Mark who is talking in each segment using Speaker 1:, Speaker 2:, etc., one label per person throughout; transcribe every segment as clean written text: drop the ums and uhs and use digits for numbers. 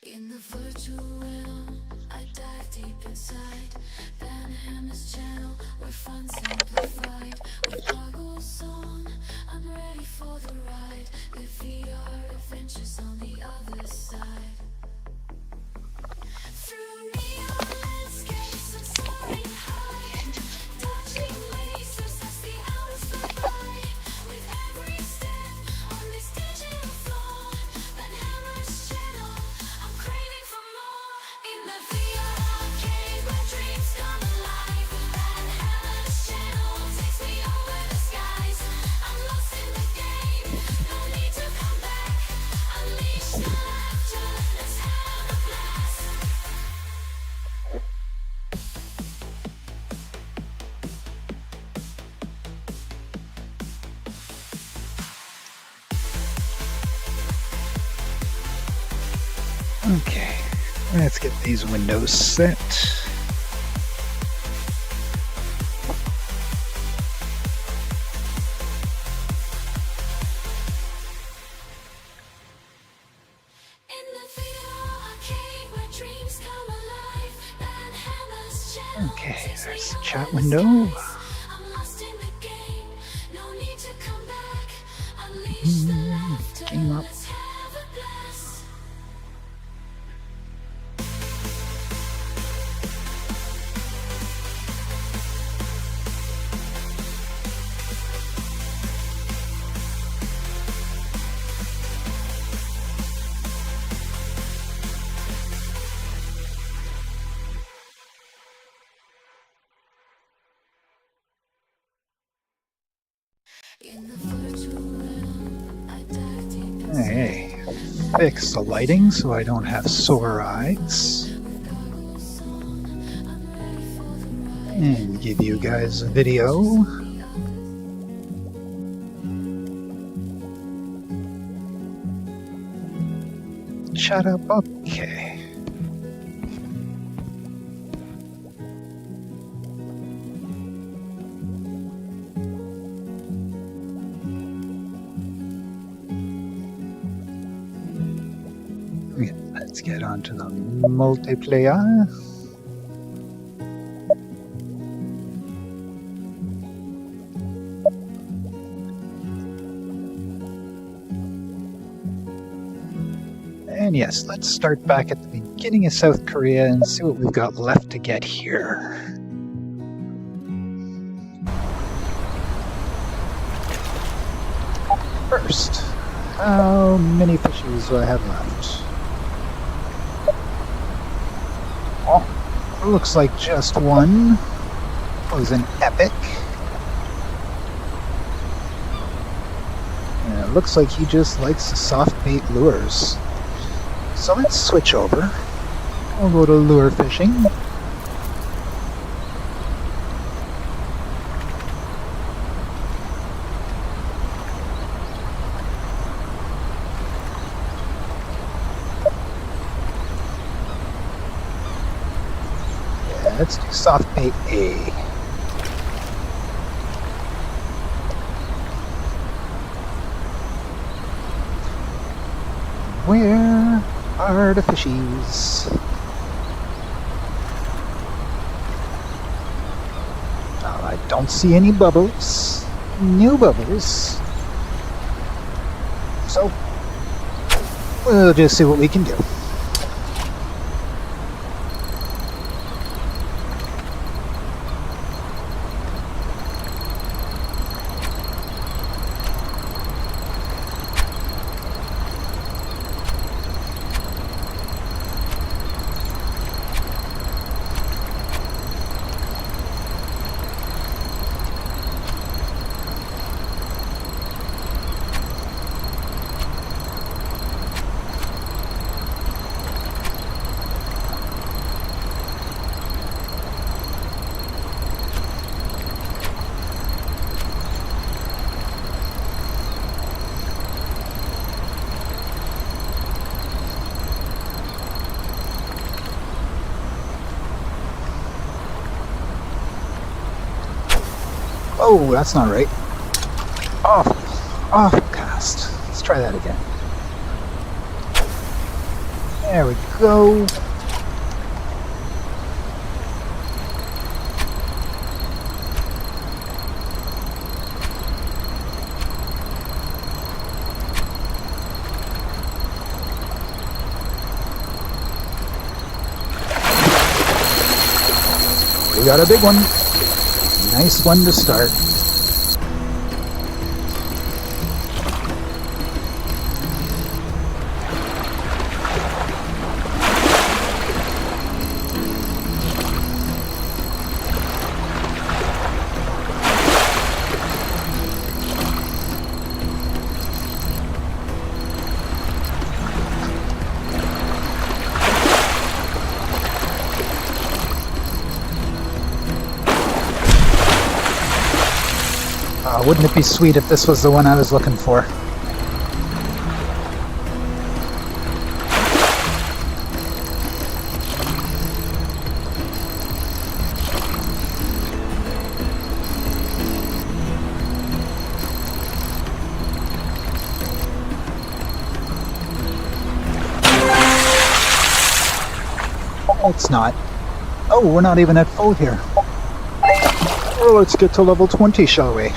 Speaker 1: In the virtual realm, I dive deep inside Van Hammer's channel, where fun's amplified. With goggles on, I'm ready for the ride. With VR adventures on the other side. Through neon landscapes and soaring high, dodging lasers as the hours go by. With every step on this digital floor, Van Hammer's channel, I'm craving for more. In the VR arcade where dreams come alive, Van Hammer's channel takes me over the skies. I'm lost in the game, no need to come back. Unleash the laughter, let's have a blast.
Speaker 2: Okay, let's get these windows set.
Speaker 1: In the VR arcade where dreams come alive, Van Hammer's channel
Speaker 2: Okay,
Speaker 1: takes me
Speaker 2: there's the
Speaker 1: over
Speaker 2: chat
Speaker 1: the
Speaker 2: window.
Speaker 1: skies. I'm lost in the game, no need to come back. Unleash the laughter,
Speaker 2: Game up.
Speaker 1: let's have a blast. In the virtual realm, I dive deep inside.
Speaker 2: Hey, fix the lighting so I don't have sore eyes.
Speaker 1: With goggles on, I'm ready for the ride.
Speaker 2: And give you guys a video. Shut up, okay. Yeah, let's get on to the multiplayer. And yes, let's start back at the beginning of South Korea and see what we've got left to get here. First, how many fishies do I have left? Oh, it looks like just one. Was an epic. And it looks like he just likes the soft bait lures. So let's switch over. I'll go to lure fishing. Yeah, let's do soft bait A. Where are the fishies? I don't see any bubbles. New bubbles. So, we'll just see what we can do. Oh, that's not right. Off cast. Let's try that again. There we go. We got a big one. Nice one to start. Wouldn't it be sweet if this was the one I was looking for? Oh, it's not. Oh, we're not even at full here. Well, let's get to level 20, shall we?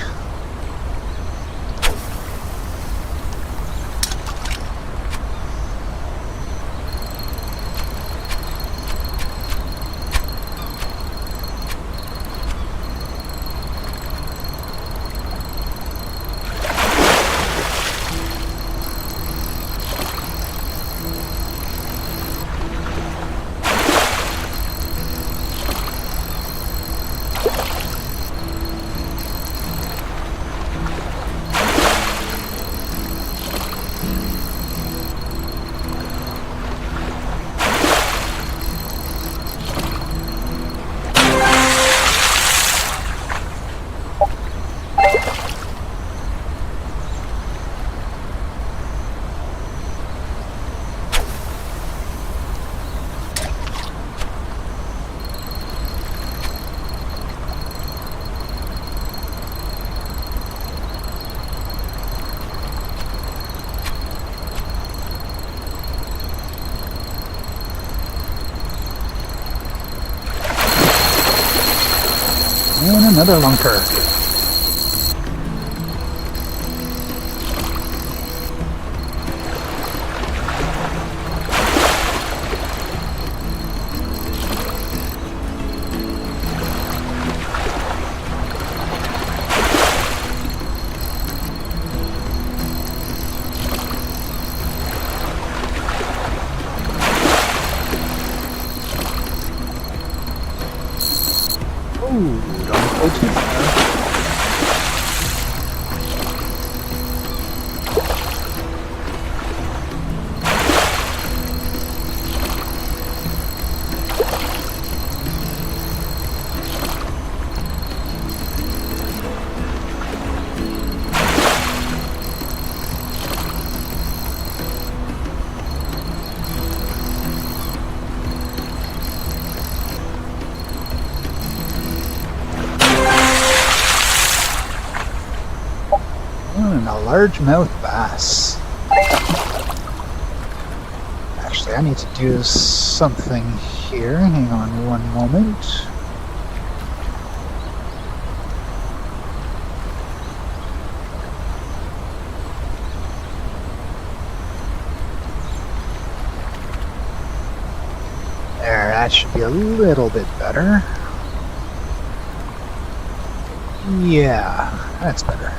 Speaker 2: And another lunker. Ooh, don't go too far. And a largemouth bass. Actually, I need to do something here. Hang on one moment. There, that should be a little bit better. Yeah, that's better.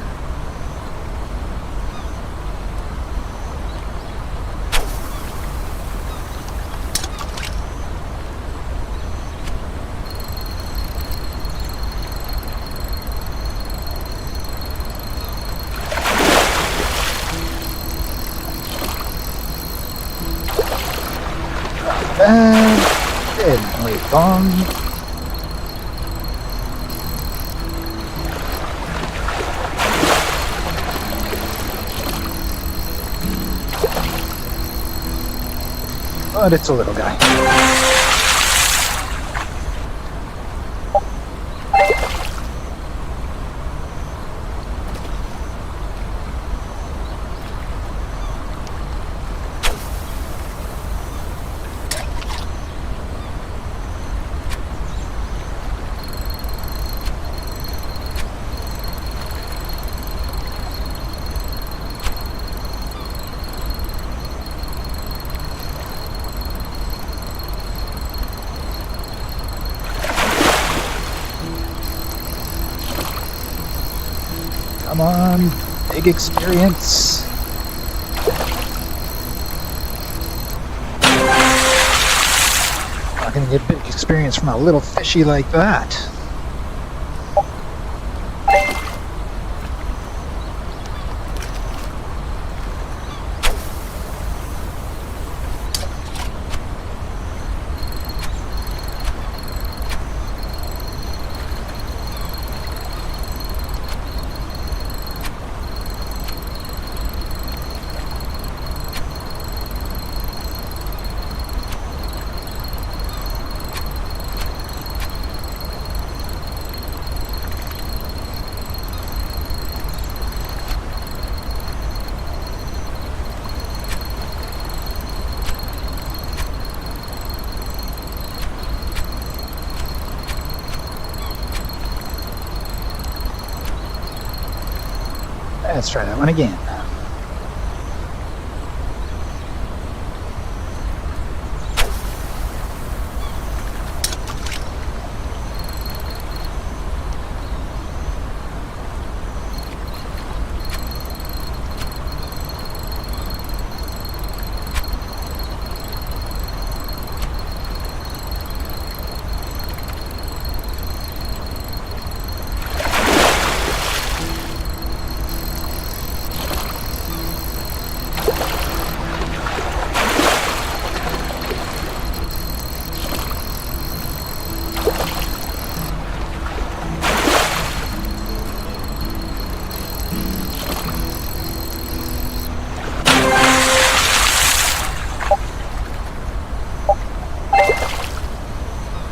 Speaker 2: Didn't wait long. But it's a little guy. Come on, big experience. Not gonna get big experience from a little fishy like that. Let's try that one again.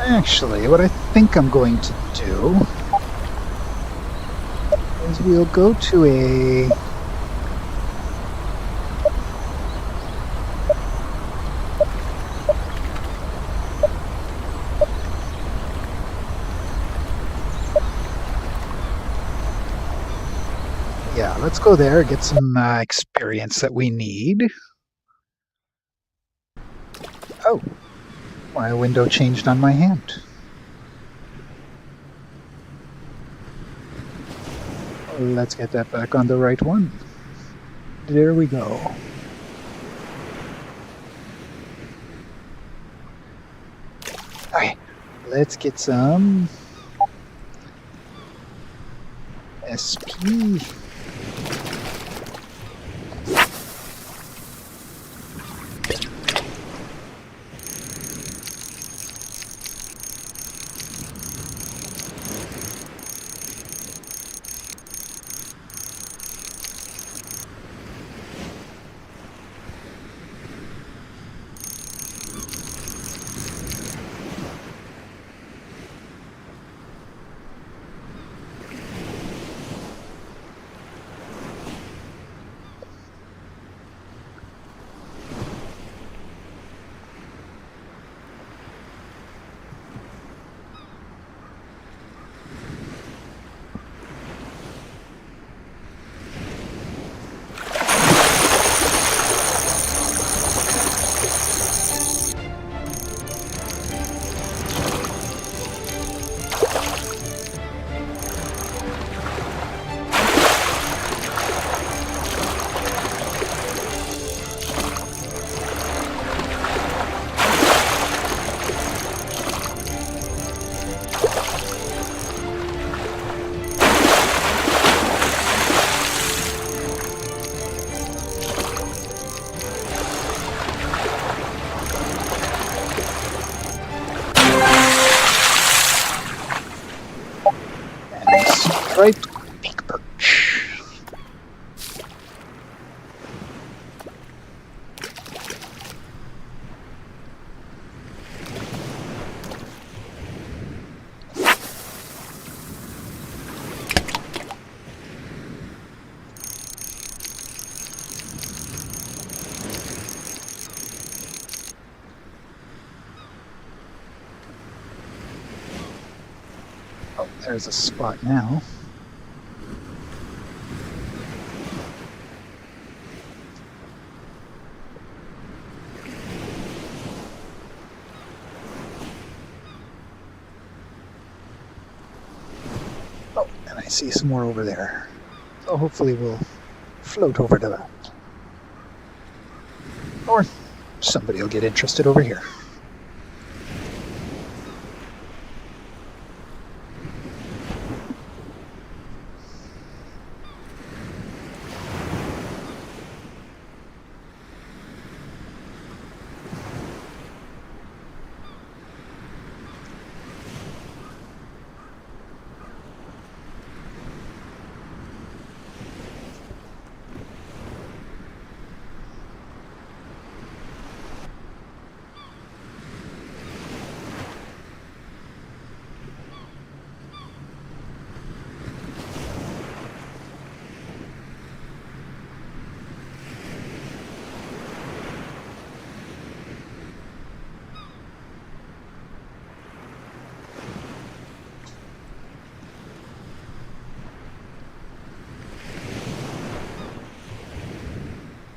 Speaker 2: Actually, what I think I'm going to do is we'll go to a yeah, let's go there, get some experience that we need. Oh, my window changed on my hand. Let's get that back on the right one. There we go. Okay, let's get some SP. Striped pink perch. Oh, there's a spot now. Oh, and I see some more over there. So hopefully we'll float over to that. Or somebody will get interested over here.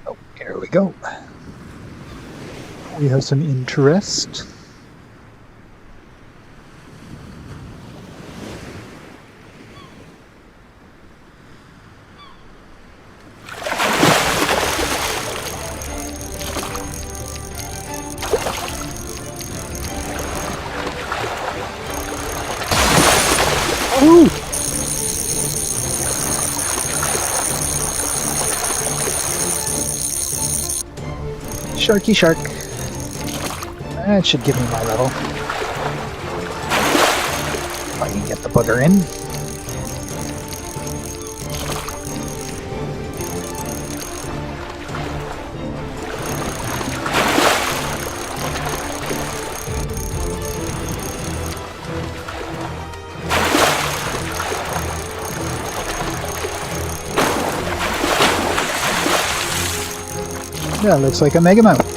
Speaker 2: Oh, here we go. We have some interest. Ooh! Sharky shark. That should give me my level. If I can get the bugger in. Yeah, looks like a Megamouth.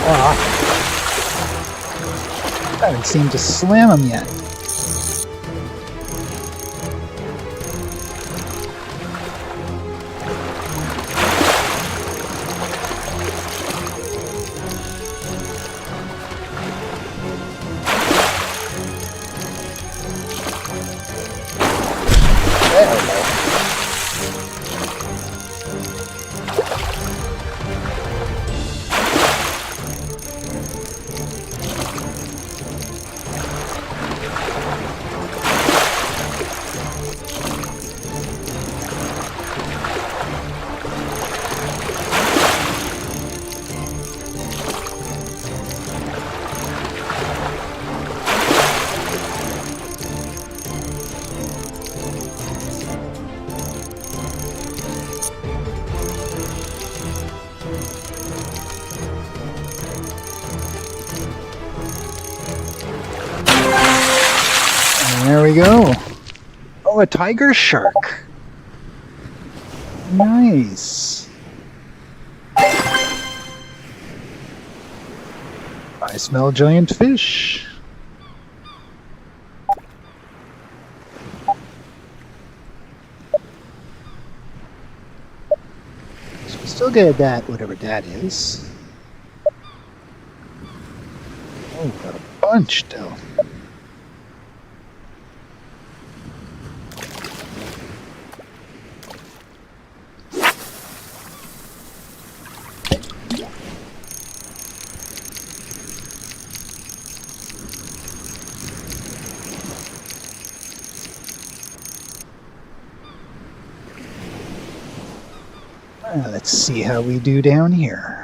Speaker 2: Ah. I haven't seemed to slam him yet. There we go. There we go. Oh, a tiger shark. Nice. I smell giant fish. So we still get that, whatever that is. Oh, got a bunch still. Let's see how we do down here.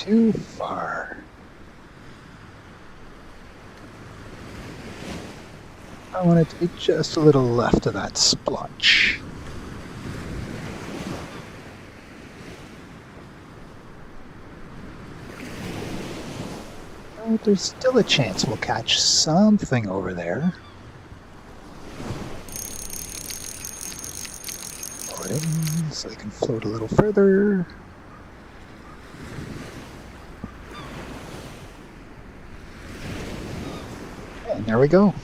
Speaker 2: too far. I want it to be just a little left of that splotch. Oh, there's still a chance we'll catch something over there. Lower it in so they can float a little further. And there we go.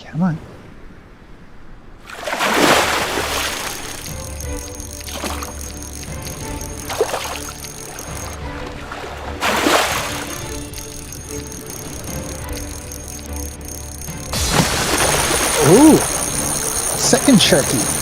Speaker 2: Come on. Ooh, second sharky.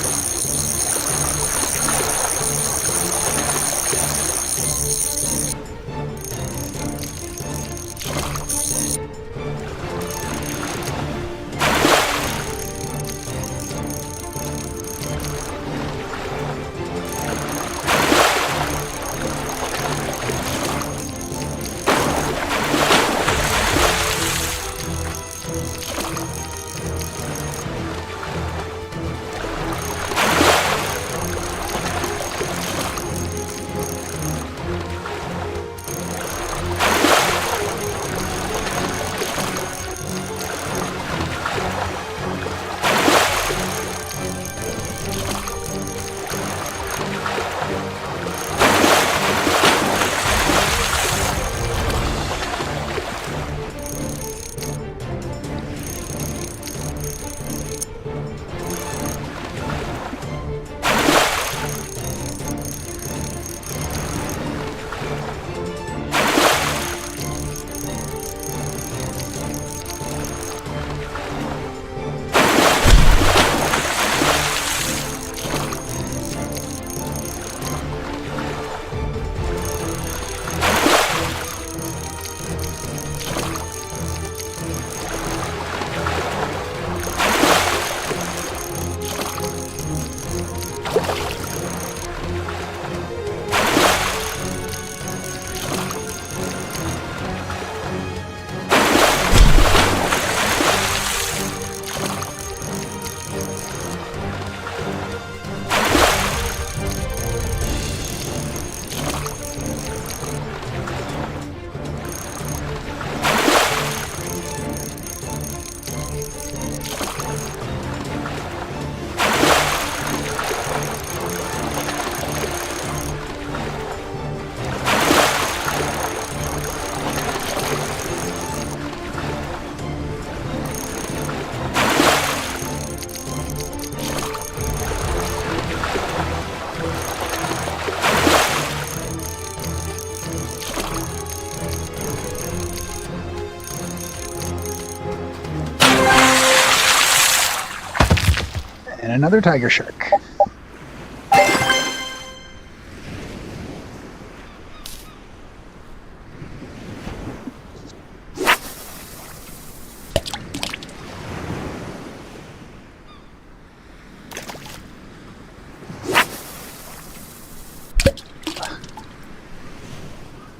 Speaker 2: And another tiger shark.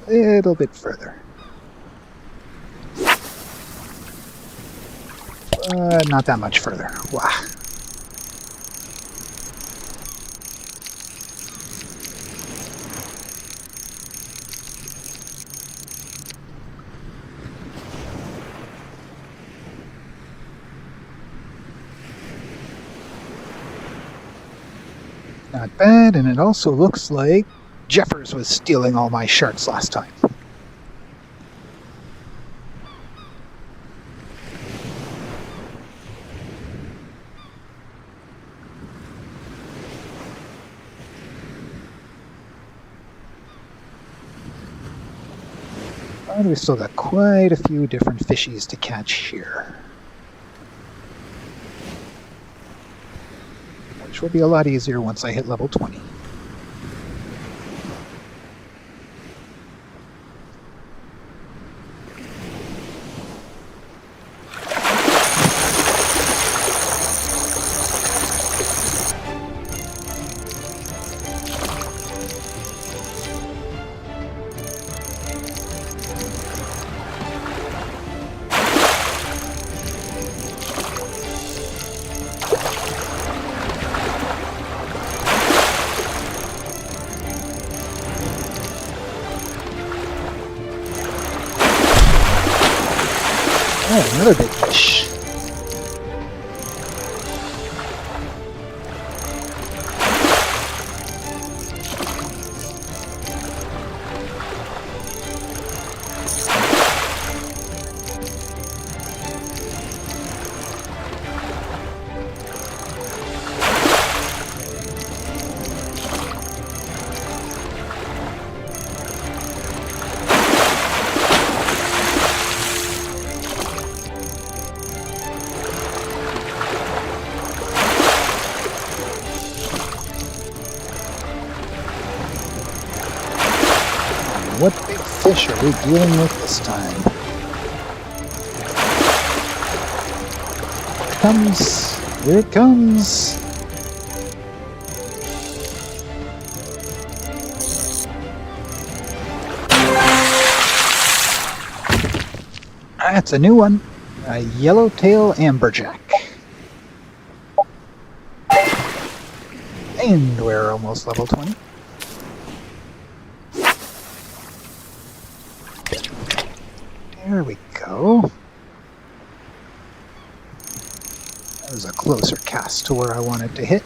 Speaker 2: A little bit further. Not that much further. Wow. Not bad, and it also looks like Jeffers was stealing all my sharks last time. But we still got quite a few different fishies to catch here. which will be a lot easier once I hit level 20. Oh, another big fish. What big fish are we dealing with this time? Here it comes! Here it comes! That's a new one. A yellowtail amberjack. And we're almost level 20. There we go. That was a closer cast to where I wanted to hit.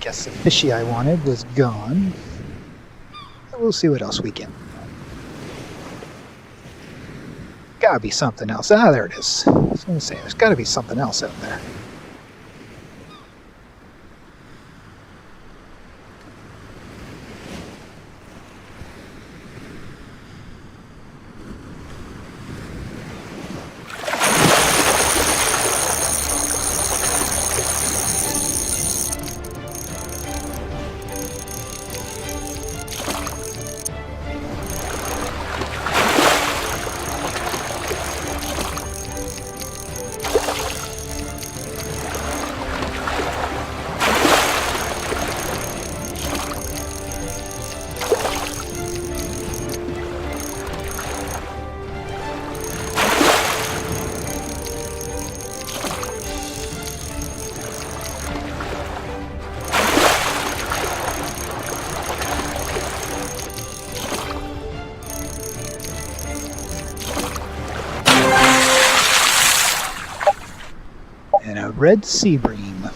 Speaker 2: Guess the fishy I wanted was gone. We'll see what else we get. Gotta be something else. Ah, there it is. I was gonna say, there's gotta be something else out there. And a red sea bream.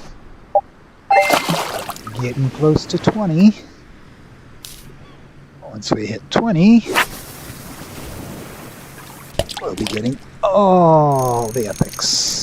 Speaker 2: Getting close to 20. Once we hit 20, we'll be getting all the epics.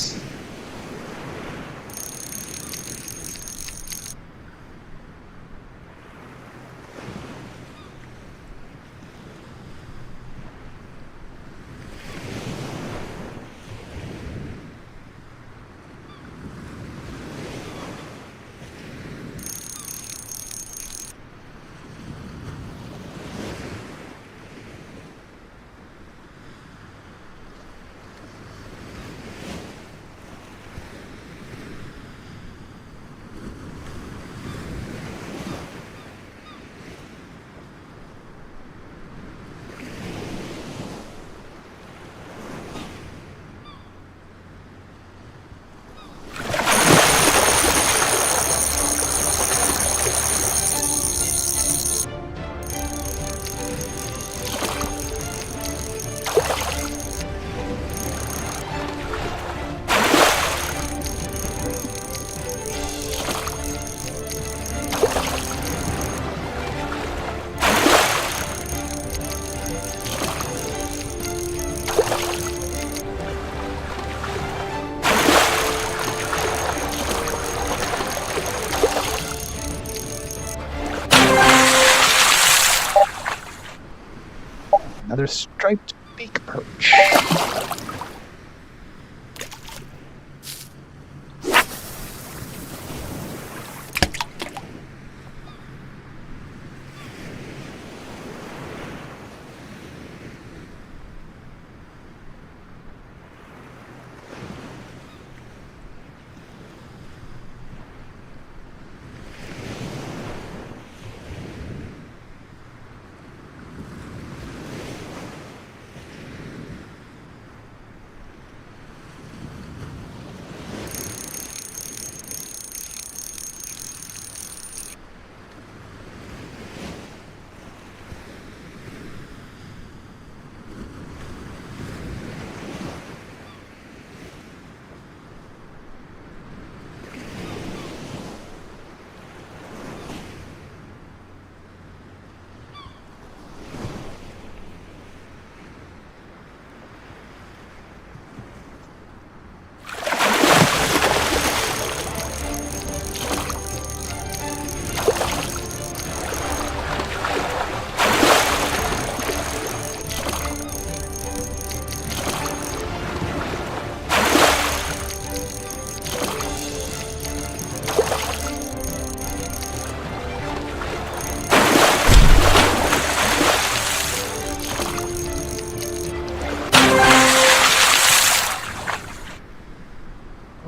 Speaker 2: another striped beak perch.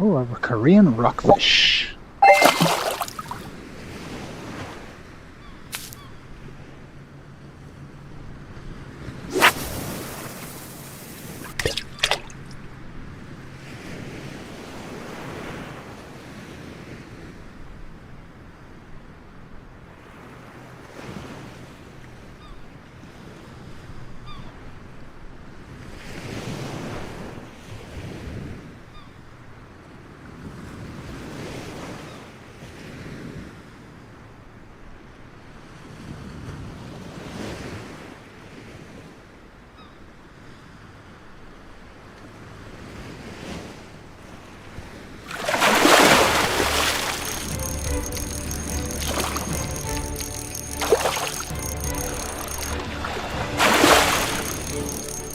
Speaker 2: Oh, a Korean rockfish.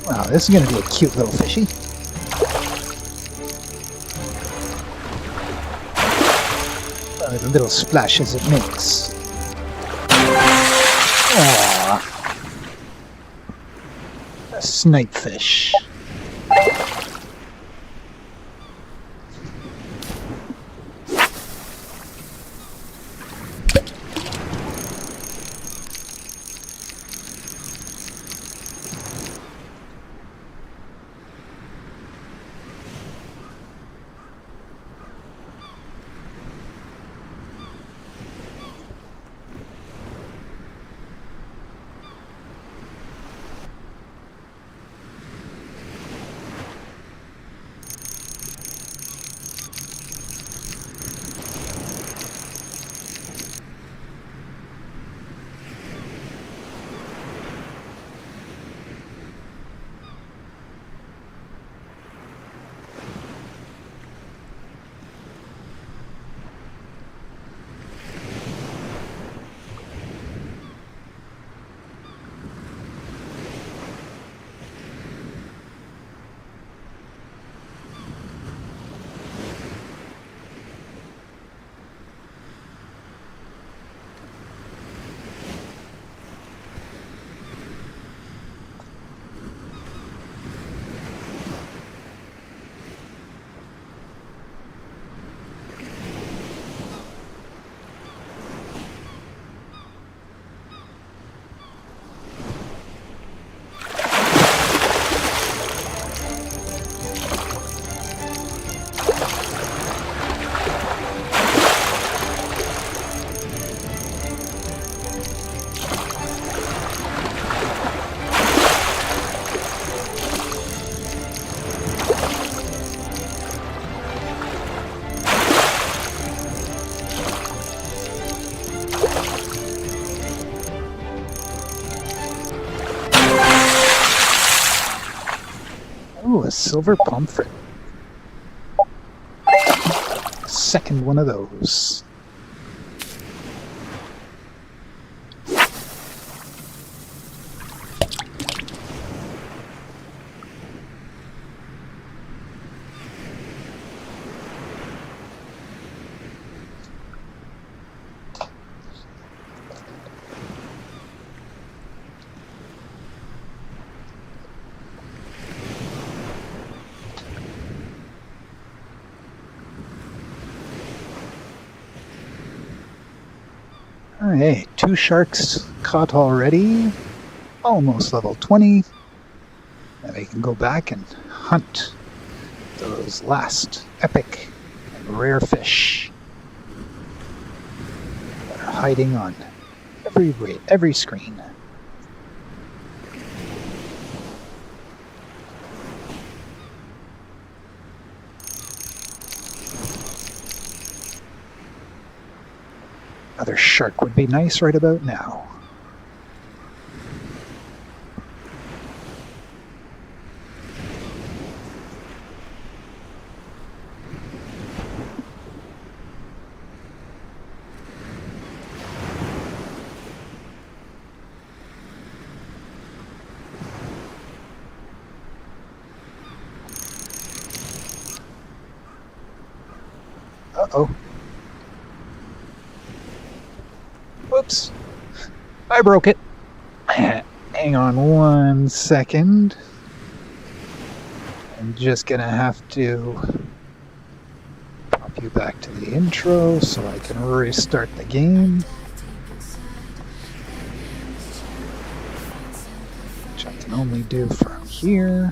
Speaker 2: Wow, this is going to be a cute little fishy. The little splashes it makes. Aww. A snipefish. Ooh, a silver pomfret. Second one of those. Hey, 2 sharks caught already. Almost level 20. And we can go back and hunt those last epic and rare fish that are hiding on every screen. Another shark would be nice right about now. Uh-oh. Whoops. I broke it. Hang on 1 second. I'm just gonna have to pop you back to the intro so I can restart the game. Which I can only do from here.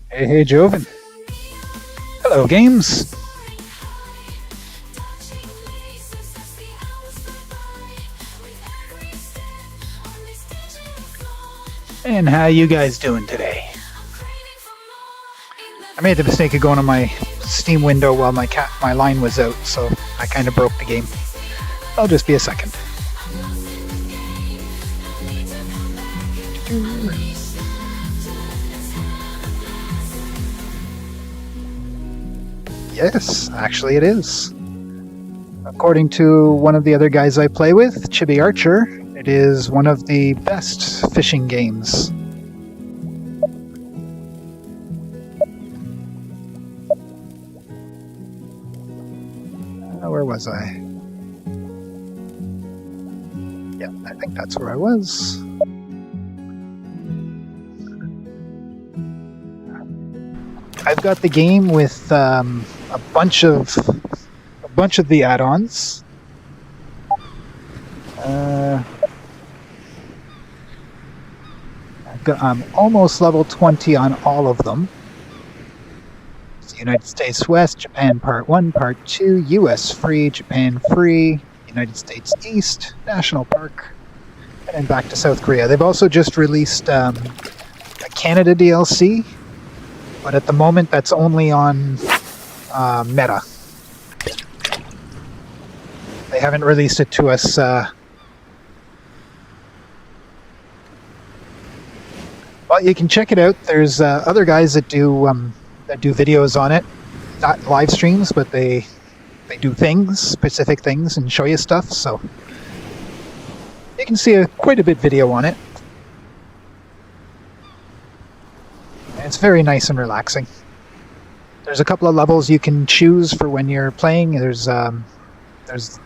Speaker 2: Hey, Joven. Hello, games. And how you guys doing today? I made the mistake of going on my Steam window while my line was out, so I kind of broke the game. I'll just be a second. Yes, actually it is. According to one of the other guys I play with, Chibi Archer, it is one of the best fishing games. Where was I? Yeah, I think that's where I was. I've got the game with a bunch of the add-ons. I'm almost level 20 on all of them. It's United States West, Japan Part 1, Part 2, US free, Japan free, United States East, National Park, and then back to South Korea. They've also just released a Canada DLC, but at the moment that's only on Meta. They haven't released it to us. Well, you can check it out. There's other guys that do videos on it, not live streams, but they do specific things, and show you stuff. So you can see quite a bit video on it. And it's very nice and relaxing. There's a couple of levels you can choose for when you're playing. There's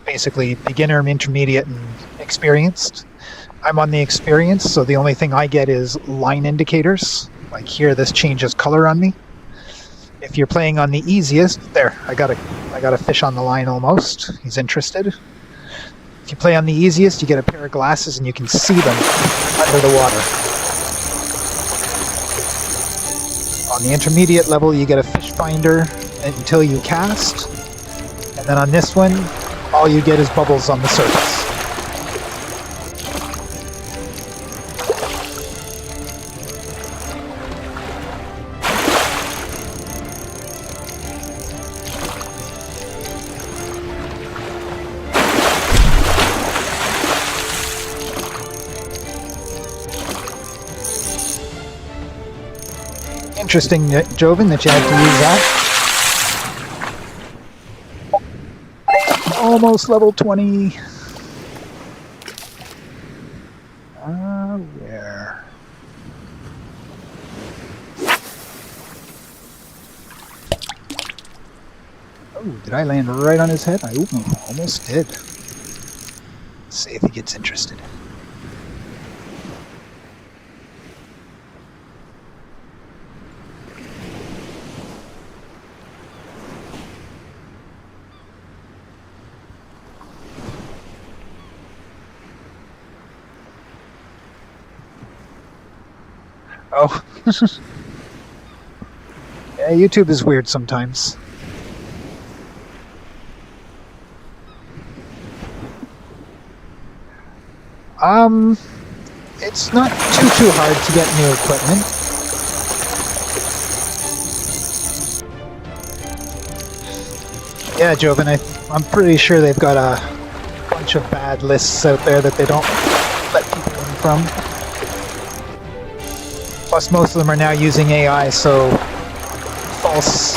Speaker 2: basically beginner, intermediate, and experienced. I'm on the experienced, so the only thing I get is line indicators. Like here, this changes color on me. If you're playing on the easiest, there, I got a fish on the line almost. He's interested. If you play on the easiest, you get a pair of glasses and you can see them under the water. On the intermediate level, you get a fish finder until you cast. And then on this one, all you get is bubbles on the surface. Interesting, Joven, that you had to use that. Almost level 20. Where? Oh, did I land right on his head? I almost did. Let's see if he gets interested. Oh. Yeah, YouTube is weird sometimes. It's not too hard to get new equipment. Yeah, Joven, I'm pretty sure they've got a bunch of bad lists out there that they don't let people in from. Plus, most of them are now using AI, so false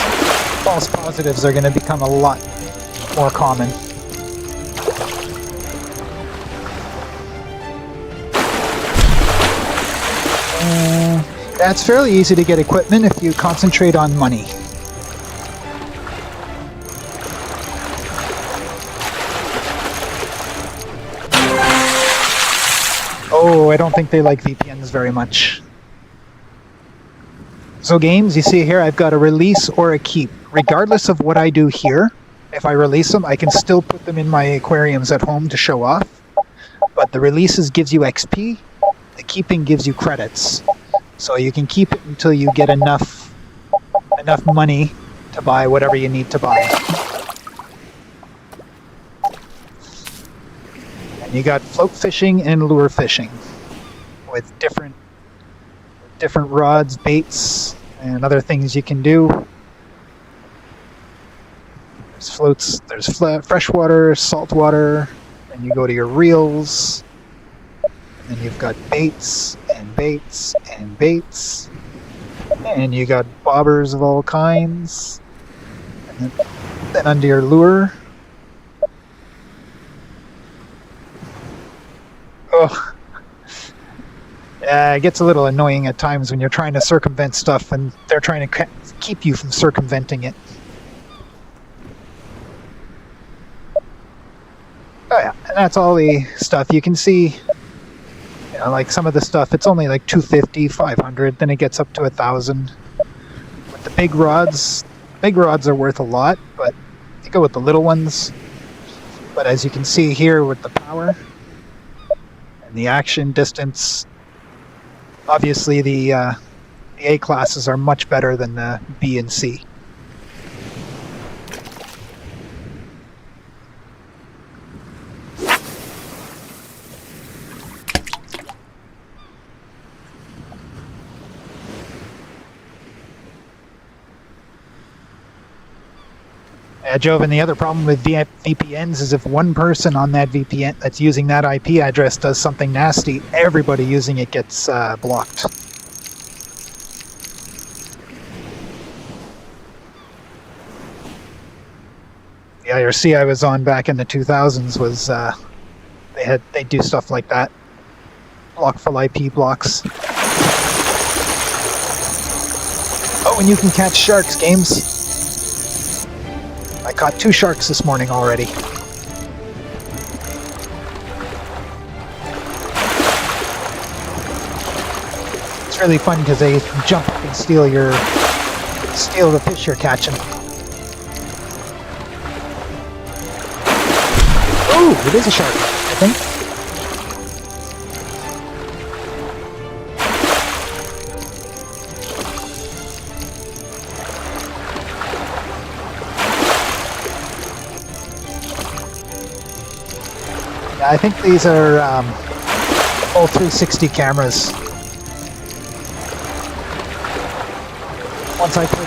Speaker 2: positives are going to become a lot more common. It's fairly easy to get equipment if you concentrate on money. Oh, I don't think they like VPNs very much. So games, you see here, I've got a release or a keep. Regardless of what I do here, if I release them, I can still put them in my aquariums at home to show off. But the releases gives you XP, the keeping gives you credits. So you can keep it until you get enough money to buy whatever you need to buy. And you got float fishing and lure fishing with different rods, baits, and other things you can do. There's floats, there's freshwater, saltwater, and you go to your reels, and you've got baits and baits and baits, and you got bobbers of all kinds, and then under your lure. Oh. It gets a little annoying at times when you're trying to circumvent stuff and they're trying to keep you from circumventing it. Oh yeah, and that's all the stuff. You can see, like some of the stuff, it's only like 250, 500, then it gets up to 1,000. With the big rods are worth a lot, but you go with the little ones. But as you can see here with the power and the action distance, obviously the A classes are much better than the B and C. Joven, the other problem with VPNs is if one person on that VPN that's using that IP address does something nasty, everybody using it gets blocked. The IRC I was on back in the 2000s was they do stuff like that, blockful IP blocks. Oh, and you can catch sharks, games. I caught 2 sharks this morning already. It's really fun because they jump up and steal the fish you're catching. Oh, it is a shark, I think. I think these are all 360 cameras. Once I pull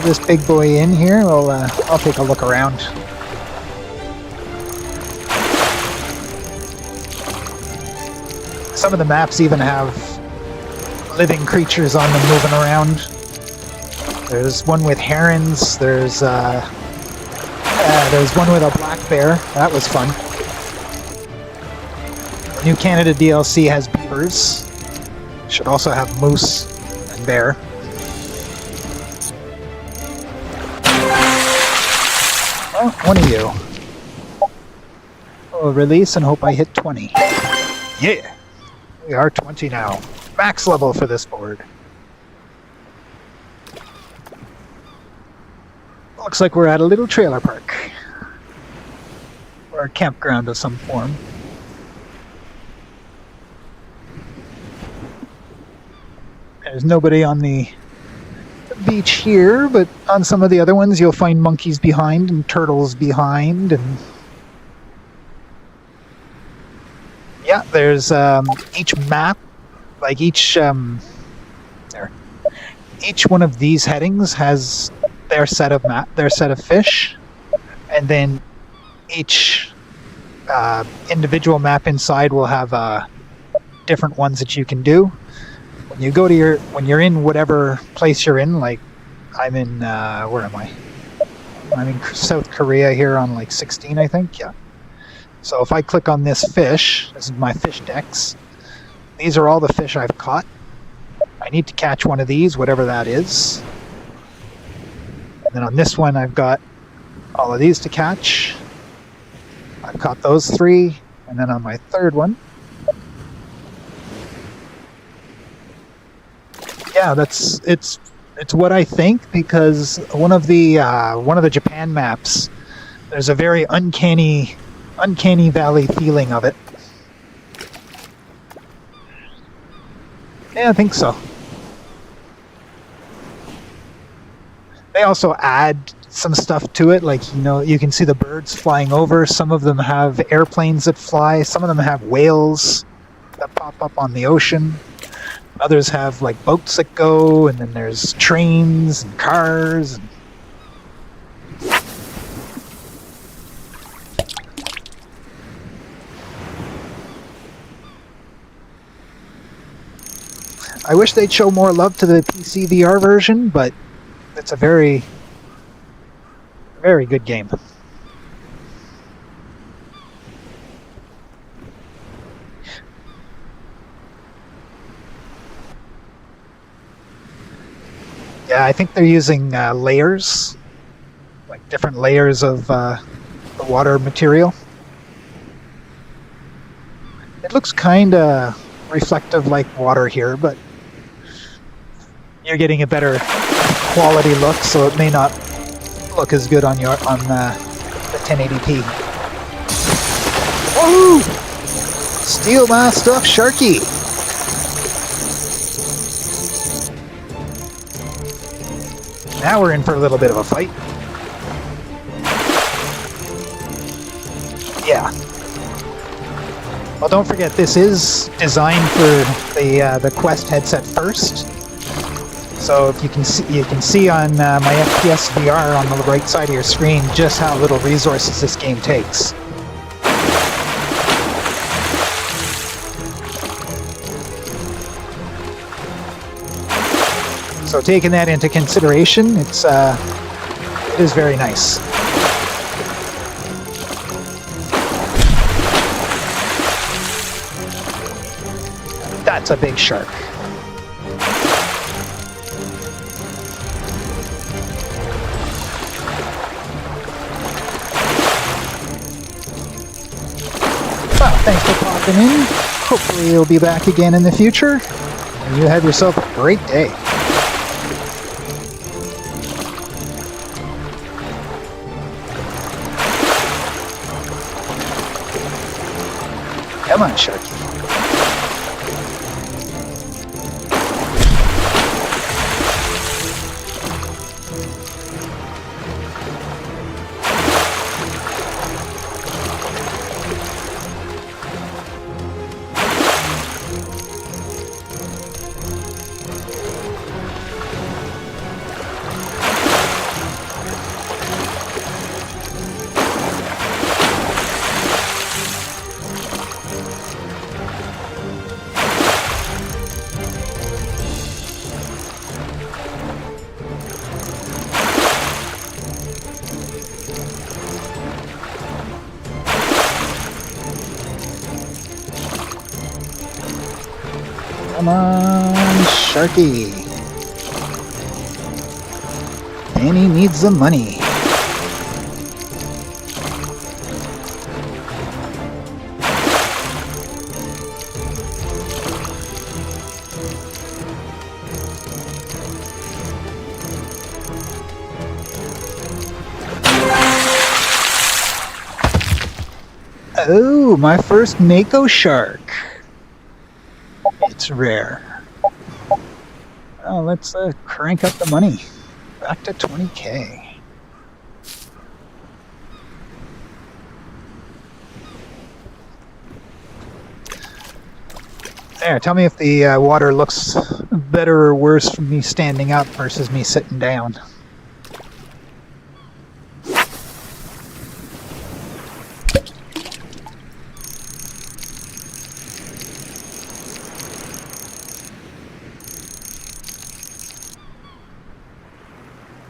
Speaker 2: this big boy in here, I'll take a look around. Some of the maps even have living creatures on them moving around. There's one with herons. There's one with a black bear. That was fun. The New Canada DLC has beavers. Should also have moose and bear. Oh, one of you. I'll release and hope I hit 20. Yeah! We are 20 now. Max level for this board. Looks like we're at a little trailer park. Or a campground of some form. There's nobody on the beach here, but on some of the other ones you'll find monkeys behind and turtles behind, and yeah, there's each map, like each one of these headings has their set of fish, and then each individual map inside will have different ones that you can do. When you go to when you're in whatever place you're in, like I'm in, where am I? I'm in South Korea here on like 16, I think. Yeah. So if I click on this fish, this is my fish decks. These are all the fish I've caught. I need to catch one of these, whatever that is. And then on this one, I've got all of these to catch. I've caught those 3. And then on my third one, yeah, it's what I think, because one of the Japan maps, there's a very uncanny valley feeling of it. Yeah, I think so. They also add some stuff to it, like, you know, you can see the birds flying over. Some of them have airplanes that fly. Some of them have whales that pop up on the ocean. Others have like boats that go, and then there's trains and cars. I wish they'd show more love to the PC VR version, but it's a very, very good game. Yeah, I think they're using layers, like different layers of the water material. It looks kind of reflective like water here, but you're getting a better quality look, so it may not look as good on the 1080p. Woohoo! Steal my stuff, Sharky! Now we're in for a little bit of a fight. Yeah. Well, don't forget, this is designed for the Quest headset first. So if you can see on my FPS VR on the right side of your screen just how little resources this game takes. So taking that into consideration, it is very nice. That's a big shark. Well, thanks for popping in. Hopefully you'll be back again in the future. And you have yourself a great day. Come on, Sharky. Come on, Sharky. And he needs the money. Oh, my first Mako shark. It's rare. Let's crank up the money. Back to 20K. There, tell me if the water looks better or worse from me standing up versus me sitting down.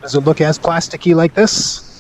Speaker 2: Does it look as plasticky like this?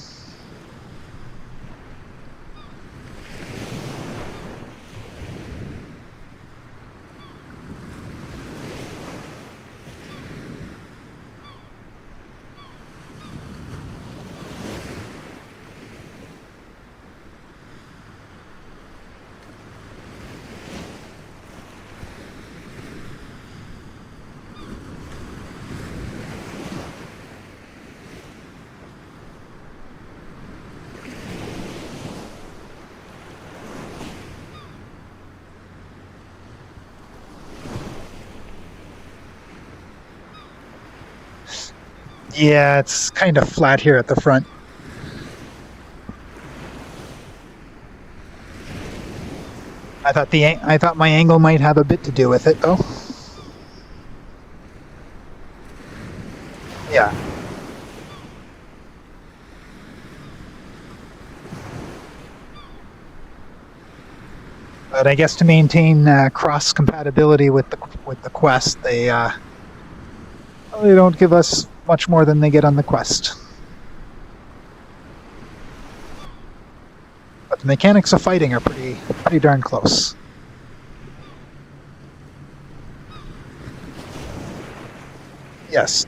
Speaker 2: Yeah, it's kind of flat here at the front. I thought my angle might have a bit to do with it, though. Yeah. But I guess to maintain cross compatibility with the Quest, they don't give us much more than they get on the Quest. But the mechanics of fighting are pretty darn close. Yes.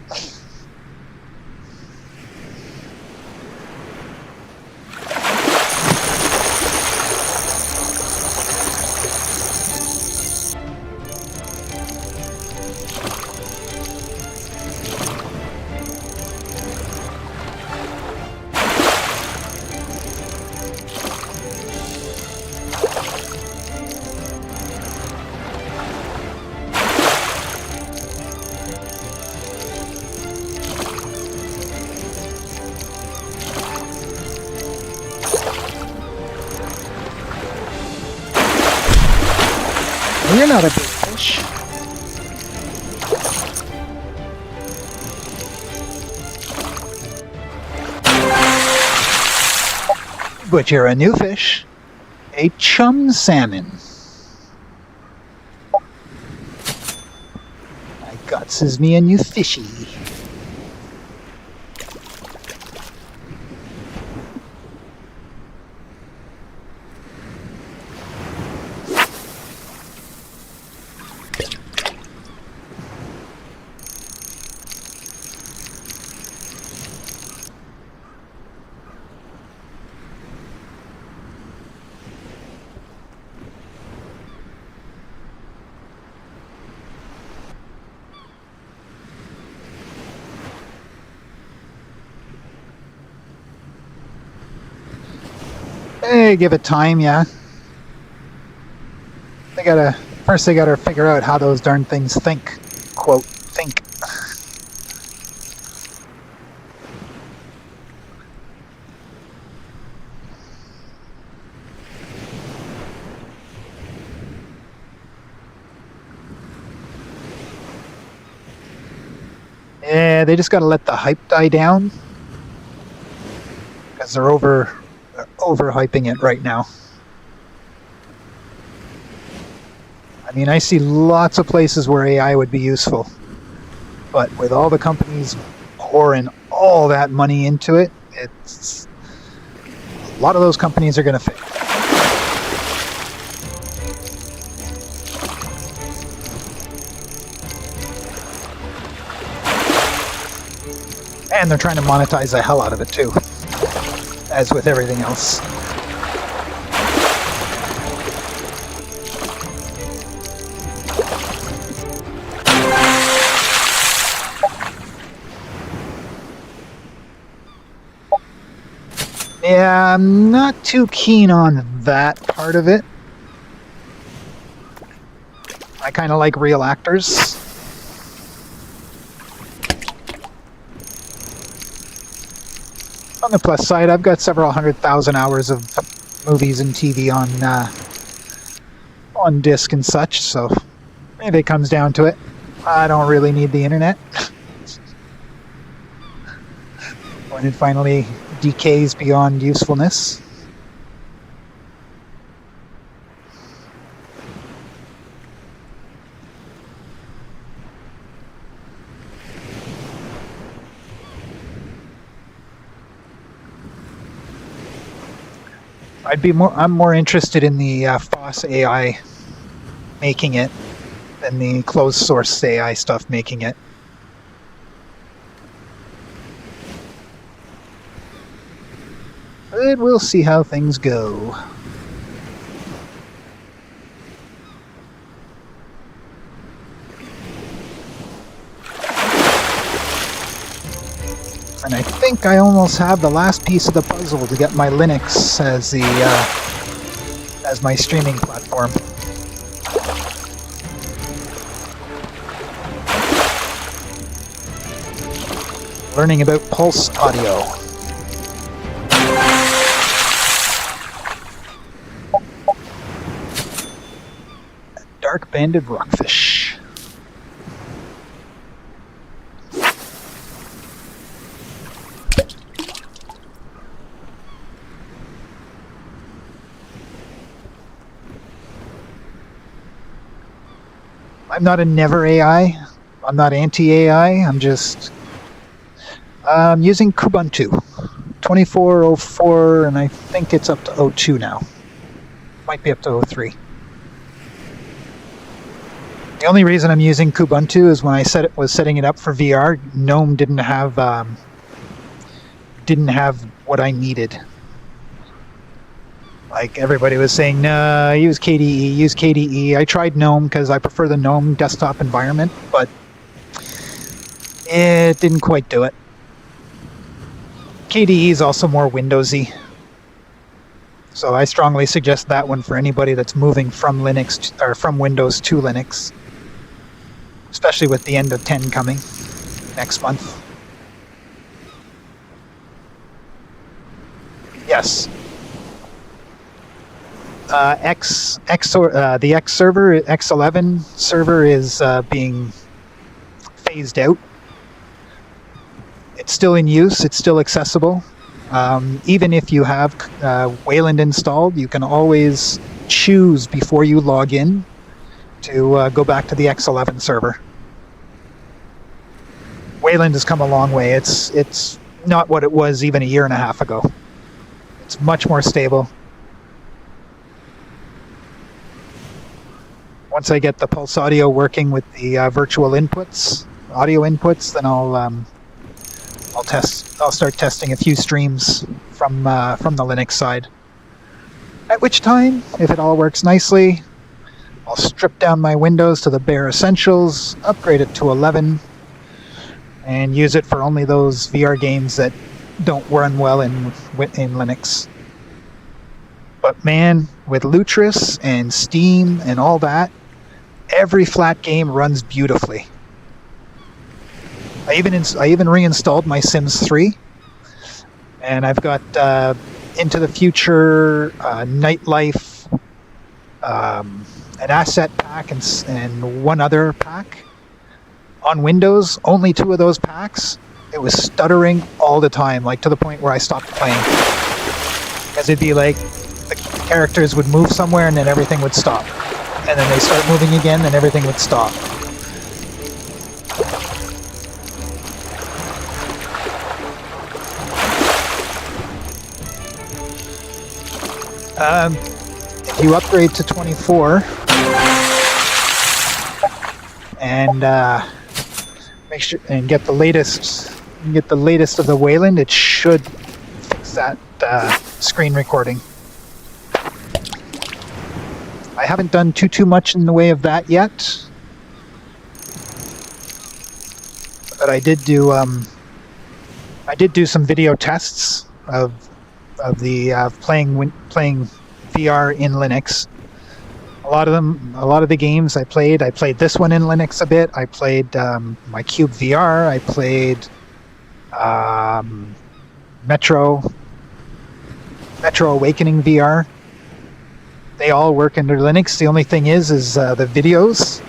Speaker 2: You're not a big fish. But you're a new fish. A chum salmon. My guts is me a new fishy. Hey, give it time, yeah. First they gotta figure out how those darn things think. Quote, think. Yeah, they just gotta let the hype die down. Because they're overhyping it right now. I mean, I see lots of places where AI would be useful, but with all the companies pouring all that money into it, it's a lot of those companies are going to fail. And they're trying to monetize the hell out of it too, as with everything else. Yeah, I'm not too keen on that part of it. I kind of like real actors. On the plus side, I've got several 100,000 hours of movies and TV on disc and such, so if it comes down to it, I don't really need the internet. When it finally decays beyond usefulness. I'm more interested in the FOSS AI making it than the closed source AI stuff making it. But we'll see how things go. And I think I almost have the last piece of the puzzle to get my Linux as my streaming platform. Learning about Pulse Audio. Dark-banded rockfish. I'm not a never AI. I'm not anti-AI. I'm just using Kubuntu 24.04, and I think it's up to 02 now. Might be up to 03. The only reason I'm using Kubuntu is when I was setting it up for VR, GNOME didn't have what I needed. Like everybody was saying, no, use KDE. I tried GNOME because I prefer the GNOME desktop environment, but it didn't quite do it. KDE is also more Windowsy, so I strongly suggest that one for anybody that's moving from Linux or from Windows to Linux, especially with the end of 10 coming next month. Yes. The X server, X11 server is being phased out. It's still in use. It's still accessible. Even if you have Wayland installed, you can always choose before you log in to go back to the X11 server. Wayland has come a long way. It's not what it was even a year and a half ago. It's much more stable. Once I get the Pulse Audio working with the virtual inputs, audio inputs, then I'll start testing a few streams from the Linux side. At which time, if it all works nicely, I'll strip down my Windows to the bare essentials, upgrade it to 11, and use it for only those VR games that don't run well in Linux. But man, with Lutris and Steam and all that, every flat game runs beautifully. I even reinstalled my Sims 3, and I've got Into the Future, Nightlife, an asset pack, and one other pack. On Windows, only 2 of those packs, it was stuttering all the time, like to the point where I stopped playing. Because it'd be like, the characters would move somewhere and then everything would stop. And then they start moving again and everything would stop. If you upgrade to 24 and make sure and get the latest of the Wayland, it should fix that screen recording. I haven't done too much in the way of that yet, but I did do some video tests of playing VR in Linux. A lot of the games I played this one in Linux a bit. I played my Cube VR. I played Metro Awakening VR. They all work under Linux. The only thing is the videos.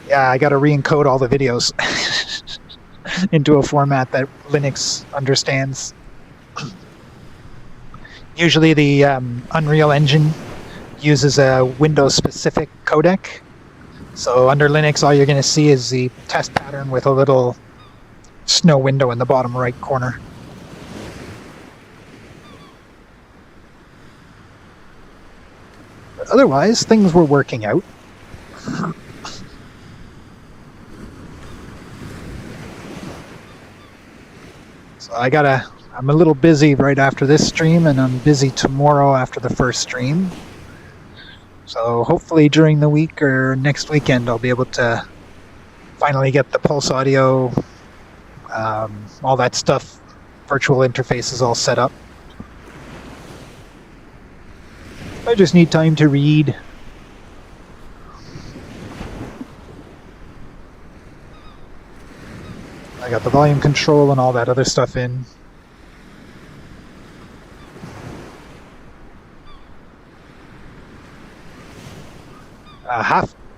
Speaker 2: Yeah, I got to re-encode all the videos into a format that Linux understands. Usually the Unreal Engine uses a Windows-specific codec. So under Linux, all you're going to see is the test pattern with a little snow window in the bottom right corner. But otherwise, things were working out. So I'm a little busy right after this stream, and I'm busy tomorrow after the first stream. So hopefully during the week or next weekend I'll be able to finally get the Pulse Audio, all that stuff, virtual interfaces all set up. I just need time to read. I got the volume control and all that other stuff in.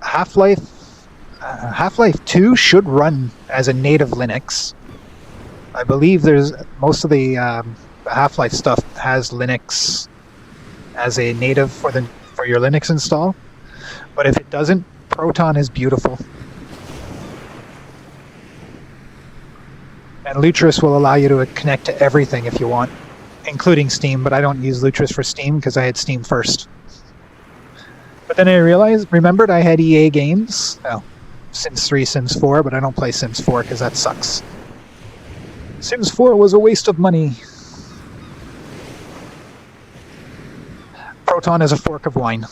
Speaker 2: Half-Life 2 should run as a native Linux. I believe there's most of the Half-Life stuff has Linux as a native for your Linux install. But if it doesn't, Proton is beautiful. And Lutris will allow you to connect to everything if you want, including Steam, but I don't use Lutris for Steam because I had Steam first. But then I remembered I had EA games. Well, Sims 3, Sims 4, but I don't play Sims 4 because that sucks. Sims 4 was a waste of money. Proton is a fork of wine.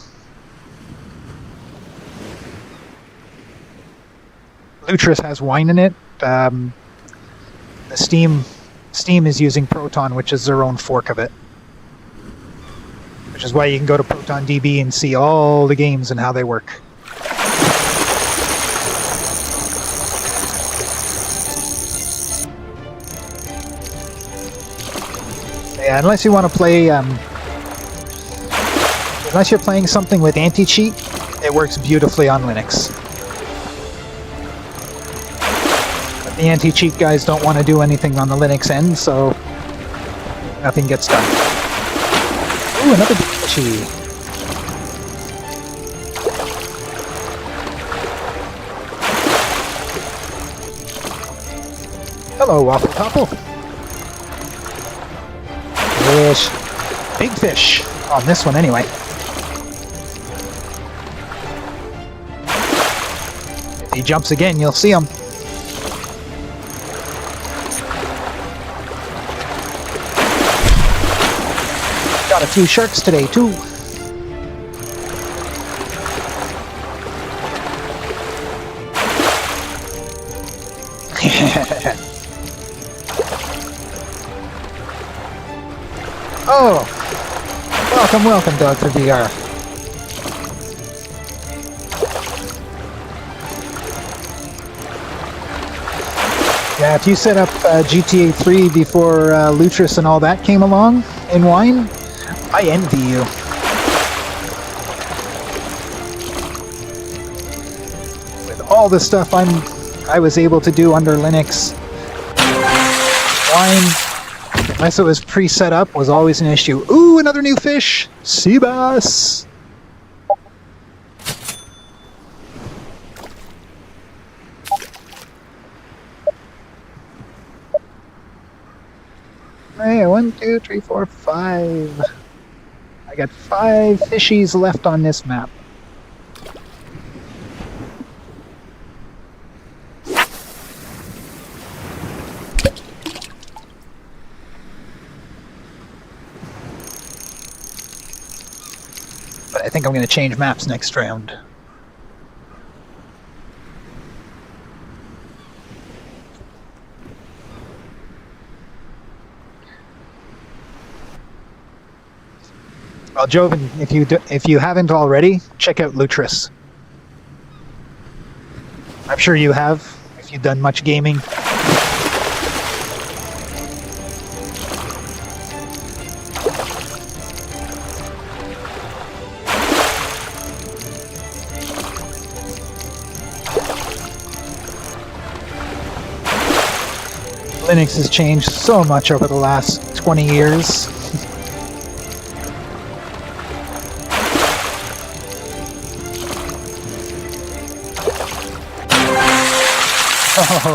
Speaker 2: Lutris has wine in it. The Steam is using Proton, which is their own fork of it. Which is why you can go to ProtonDB and see all the games and how they work. Yeah, unless you want to play, unless you're playing something with anti-cheat, it works beautifully on Linux. But the anti-cheat guys don't want to do anything on the Linux end, so nothing gets done. Ooh, another fishy. Hello, Waffle Topple. Fish. Big fish. On this one, anyway. If he jumps again, you'll see him. Got a few sharks today, too. Oh! Welcome, Dr. VR. Yeah, if you set up GTA 3 before Lutris and all that came along in Wine, I envy you. With all the stuff I was able to do under Linux, Wine, unless it was pre-set up, was always an issue. Ooh, another new fish! Sea bass! Hey, 1, 2, 3, 4, 5. I got 5 fishies left on this map. But I think I'm going to change maps next round. Well, Joven, if you haven't already, check out Lutris. I'm sure you have, if you've done much gaming. Linux has changed so much over the last 20 years.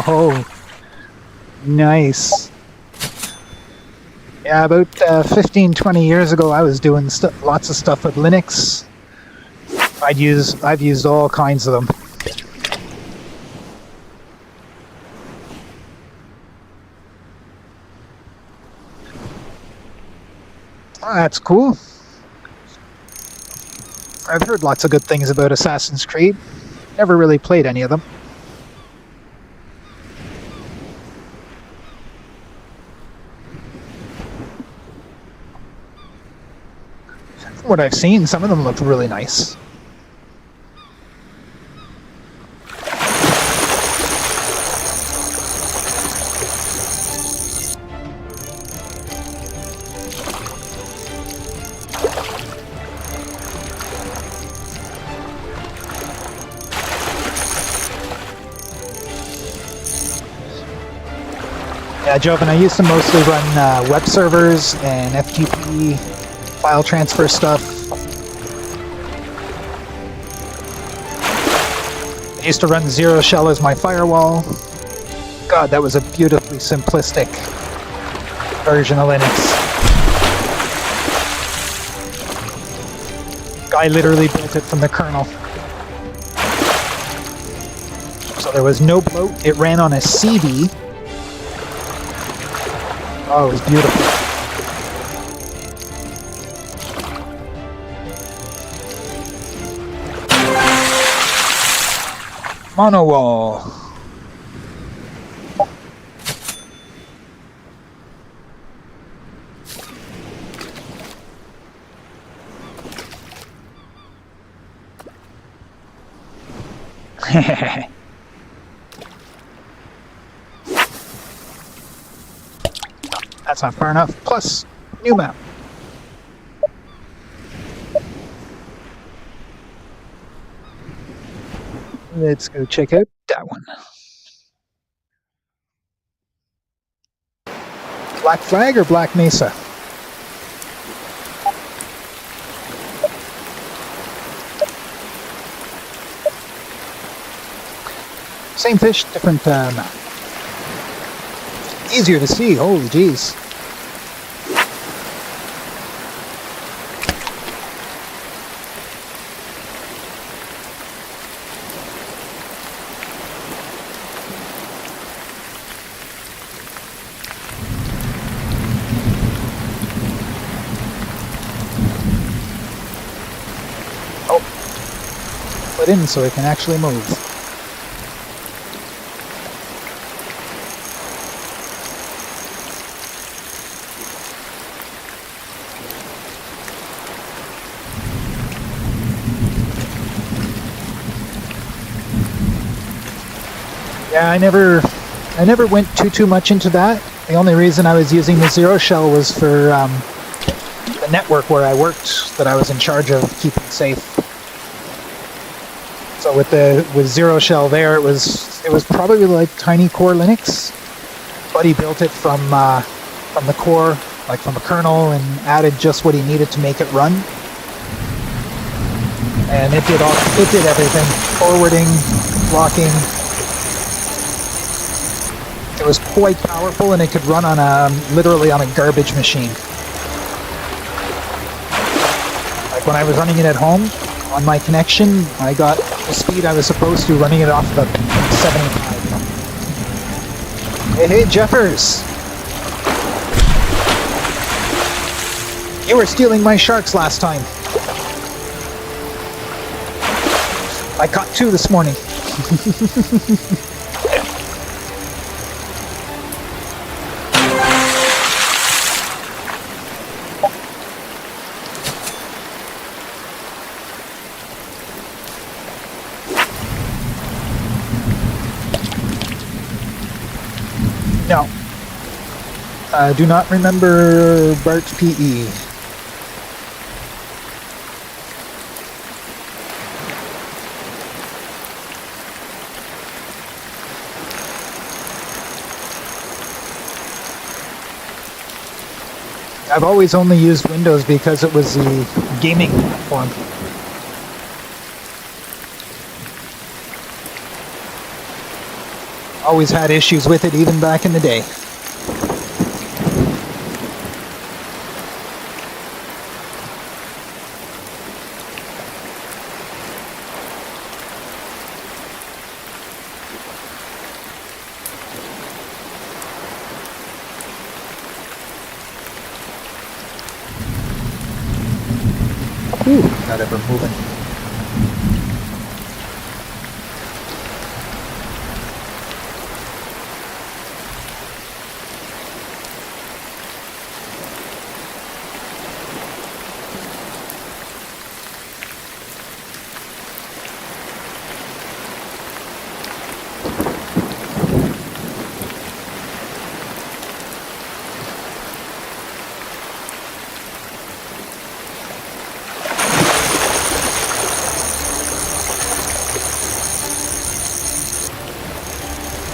Speaker 2: Oh, nice. Yeah, about 15, 20 years ago, I was doing lots of stuff with Linux. I've used all kinds of them. Oh, that's cool. I've heard lots of good things about Assassin's Creed. Never really played any of them. From what I've seen, some of them look really nice. Yeah, Joven, I used to mostly run web servers and FTP file transfer stuff. I used to run Zero Shell as my firewall. God, that was a beautifully simplistic version of Linux. Guy literally built it from the kernel. So there was no bloat. It ran on a CD. Oh, it was beautiful. Monowall. That's not far enough. Plus, new map. Let's go check out that one. Black Flag or Black Mesa? Same fish, different map. Easier to see, holy jeez. Put in so it can actually move. Yeah, I never went too much into that. The only reason I was using the Zero Shell was for the network where I worked that I was in charge of keeping safe. So with Zero Shell there, it was probably like Tiny Core Linux, but he built it from the core, like from a kernel, and added just what he needed to make it run. And it did everything: forwarding, locking. It was quite powerful, and it could run on literally on a garbage machine. Like when I was running it at home, on my connection, I got the speed I was supposed to running it off the 75. Hey, Jeffers! You were stealing my sharks last time. I caught 2 this morning. No. I do not remember Bart PE. I've always only used Windows because it was the gaming platform. Always had issues with it even back in the day. Ooh, not ever moving.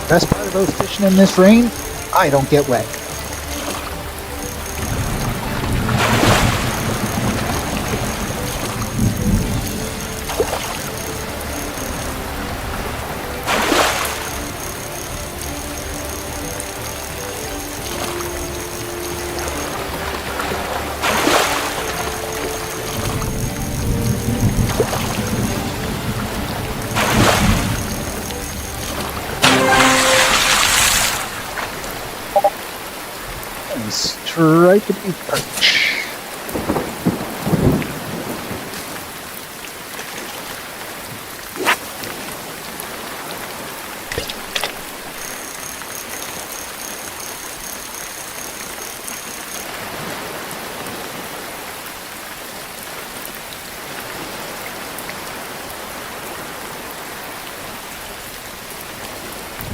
Speaker 2: Best part about fishing in this rain, I don't get wet. Striped perch.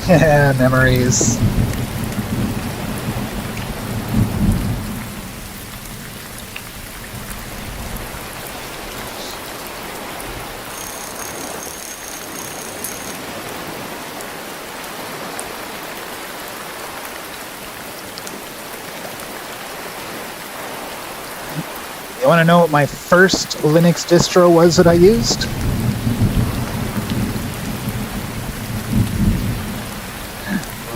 Speaker 2: Yeah, memories. You want to know what my first Linux distro was that I used?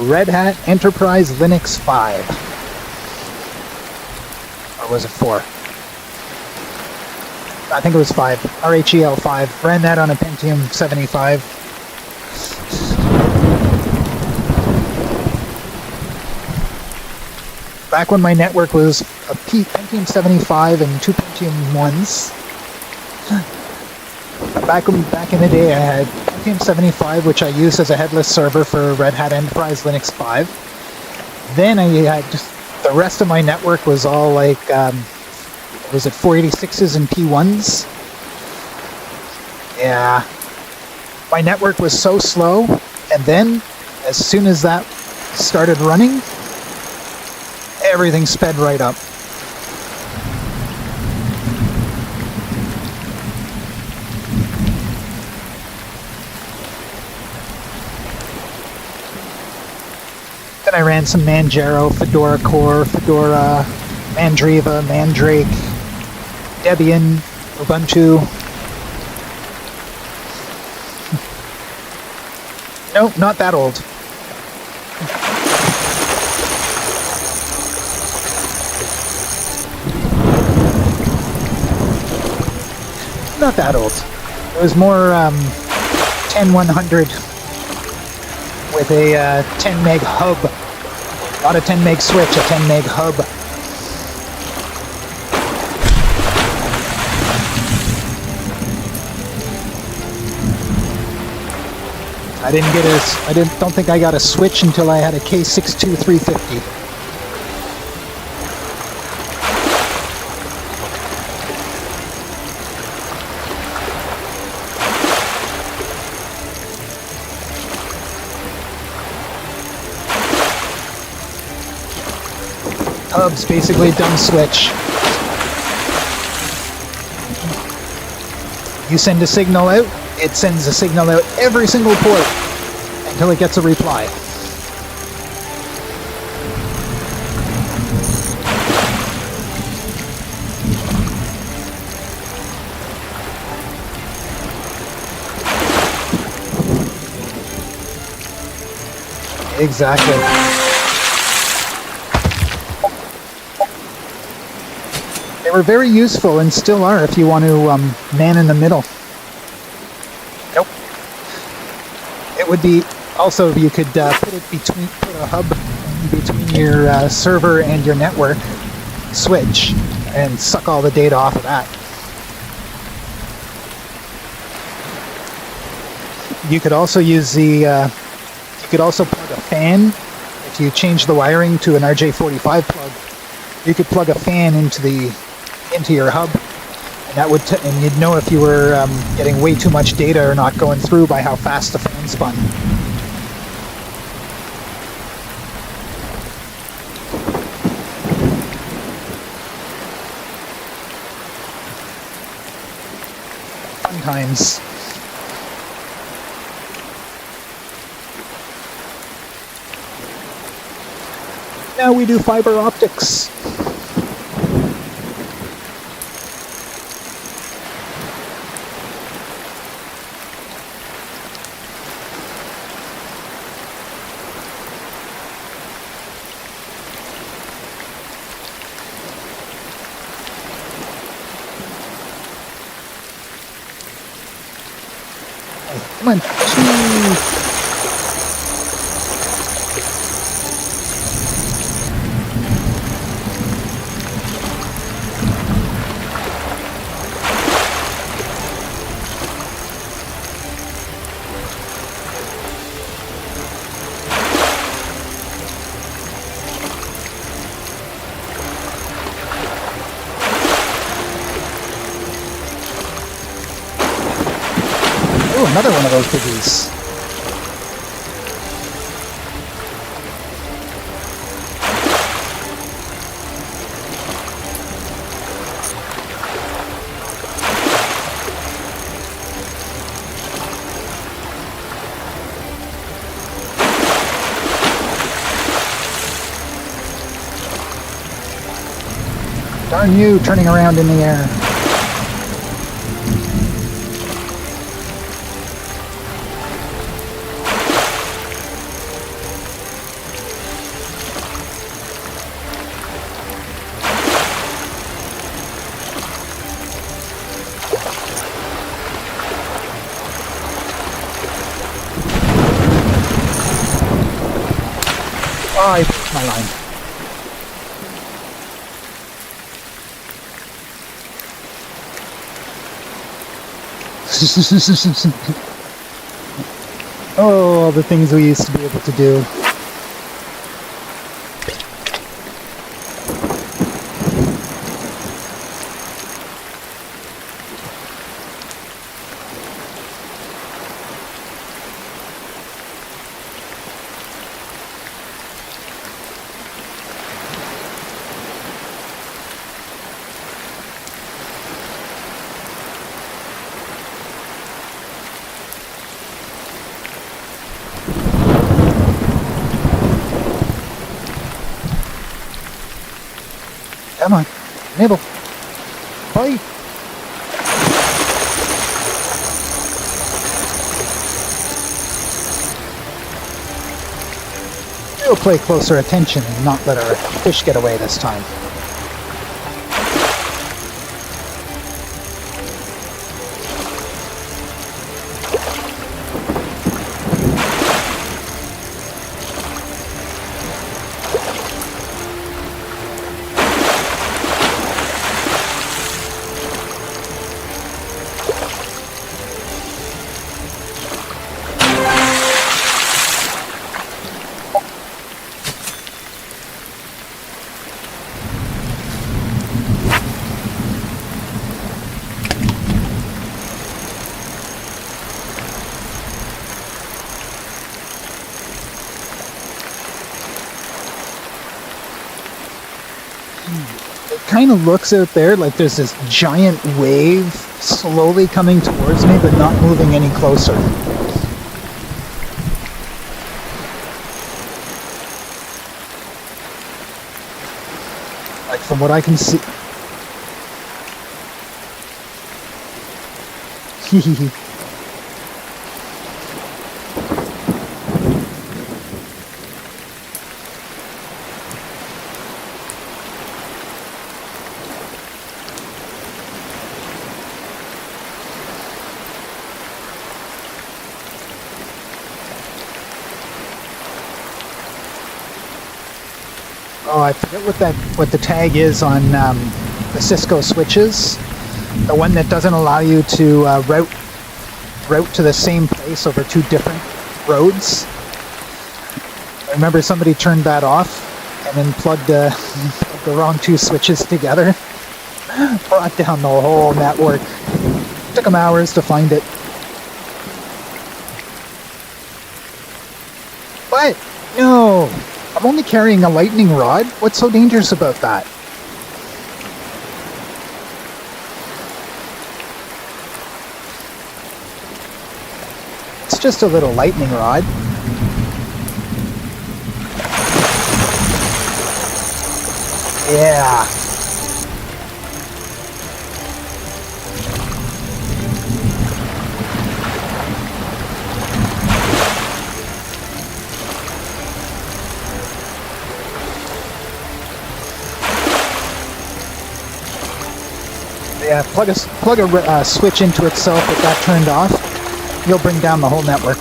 Speaker 2: Red Hat Enterprise Linux 5. Or was it 4? I think it was 5. RHEL 5. Ran that on a Pentium 75. Back when my network was a Pentium 75 and 2 Pentium 1s. Back in the day, I had Pentium 75, which I used as a headless server for Red Hat Enterprise Linux 5. Then I had the rest of my network was all like, was it 486s and P1s? Yeah. My network was so slow, and then as soon as that started running, everything sped right up. Then I ran some Manjaro, Fedora Core, Fedora, Mandriva, Mandrake, Debian, Ubuntu. Nope, not that old. Not that old. It was more 10100 with a 10 meg hub. Not a 10 meg switch, a 10 meg hub. Don't think I got a switch until I had a K62 350. Hub's basically dumb switch. You send a signal out, it sends a signal out every single port until it gets a reply. Exactly. They were very useful and still are if you want to man in the middle. Nope. It would be also you could put a hub between your server and your network switch and suck all the data off of that. You could also use you could also plug a fan. If you change the wiring to an RJ45 plug, you could plug a fan into your hub, and that would and you'd know if you were getting way too much data or not going through by how fast the fan spun. Fun times. Now we do fiber optics. Come on. Oh, another one of those biggies. Darn you, turning around in the air. Oh, I broke my line. Oh, all the things we used to be able to do. Come on, nibble. Bye. We'll pay closer attention and not let our fish get away this time. It kind of looks out there like there's this giant wave slowly coming towards me but not moving any closer. Like from what I can see. Oh, I forget what the tag is on the Cisco switches. The one that doesn't allow you to route to the same place over two different roads. I remember somebody turned that off and then plugged the wrong two switches together. Brought down the whole network. Took them hours to find it. What? No! I'm only carrying a lightning rod. What's so dangerous about that? It's just a little lightning rod. Yeah. Yeah, plug a switch into itself with that turned off. You'll bring down the whole network.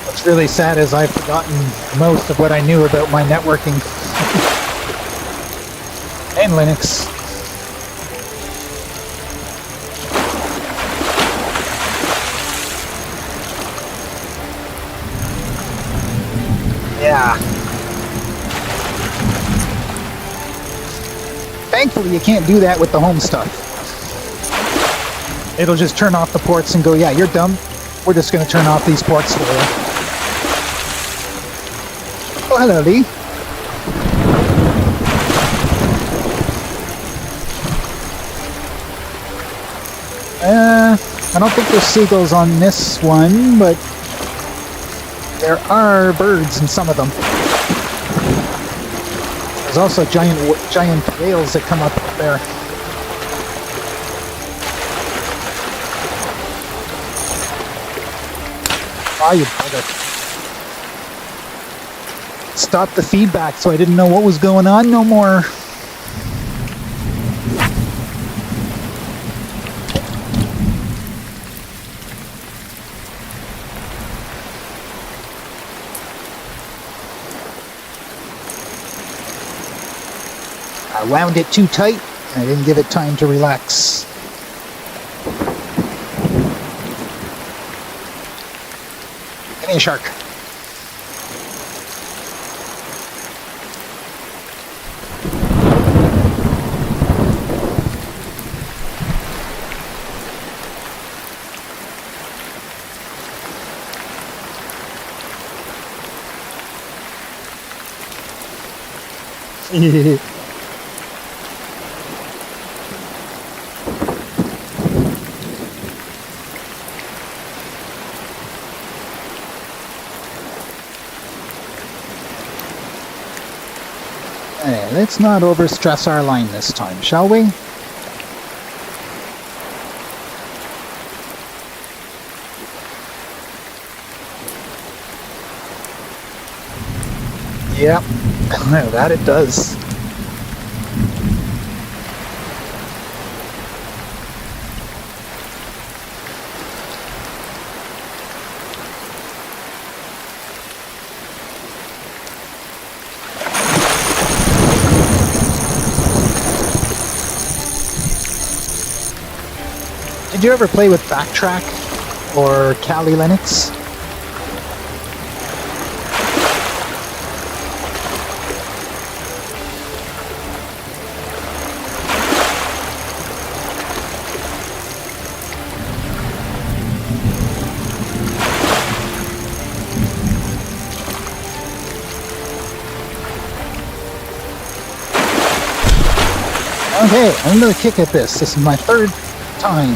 Speaker 2: What's really sad is I've forgotten most of what I knew about my networking and Linux. Yeah. Thankfully, you can't do that with the home stuff. It'll just turn off the ports and go, yeah, you're dumb. We're just going to turn off these ports for you. Oh, hello, Lee. I don't think there's seagulls on this one, but there are birds in some of them. There's also giant whales that come up there. Ah, you bugger. Stop the feedback so I didn't know what was going on no more. I wound it too tight, and I didn't give it time to relax. Give me a shark. Hey, let's not overstress our line this time, shall we? Yep, that it does. Did you ever play with Backtrack or Kali Linux? Okay, I'm gonna kick at this. This is my third time.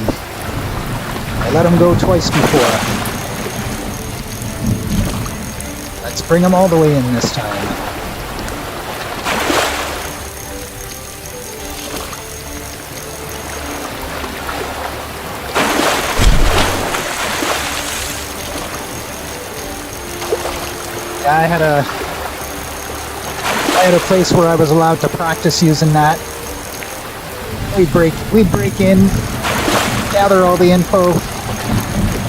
Speaker 2: I let him go twice before. Let's bring him all the way in this time. Yeah, I had a place where I was allowed to practice using that. We break in, gather all the info,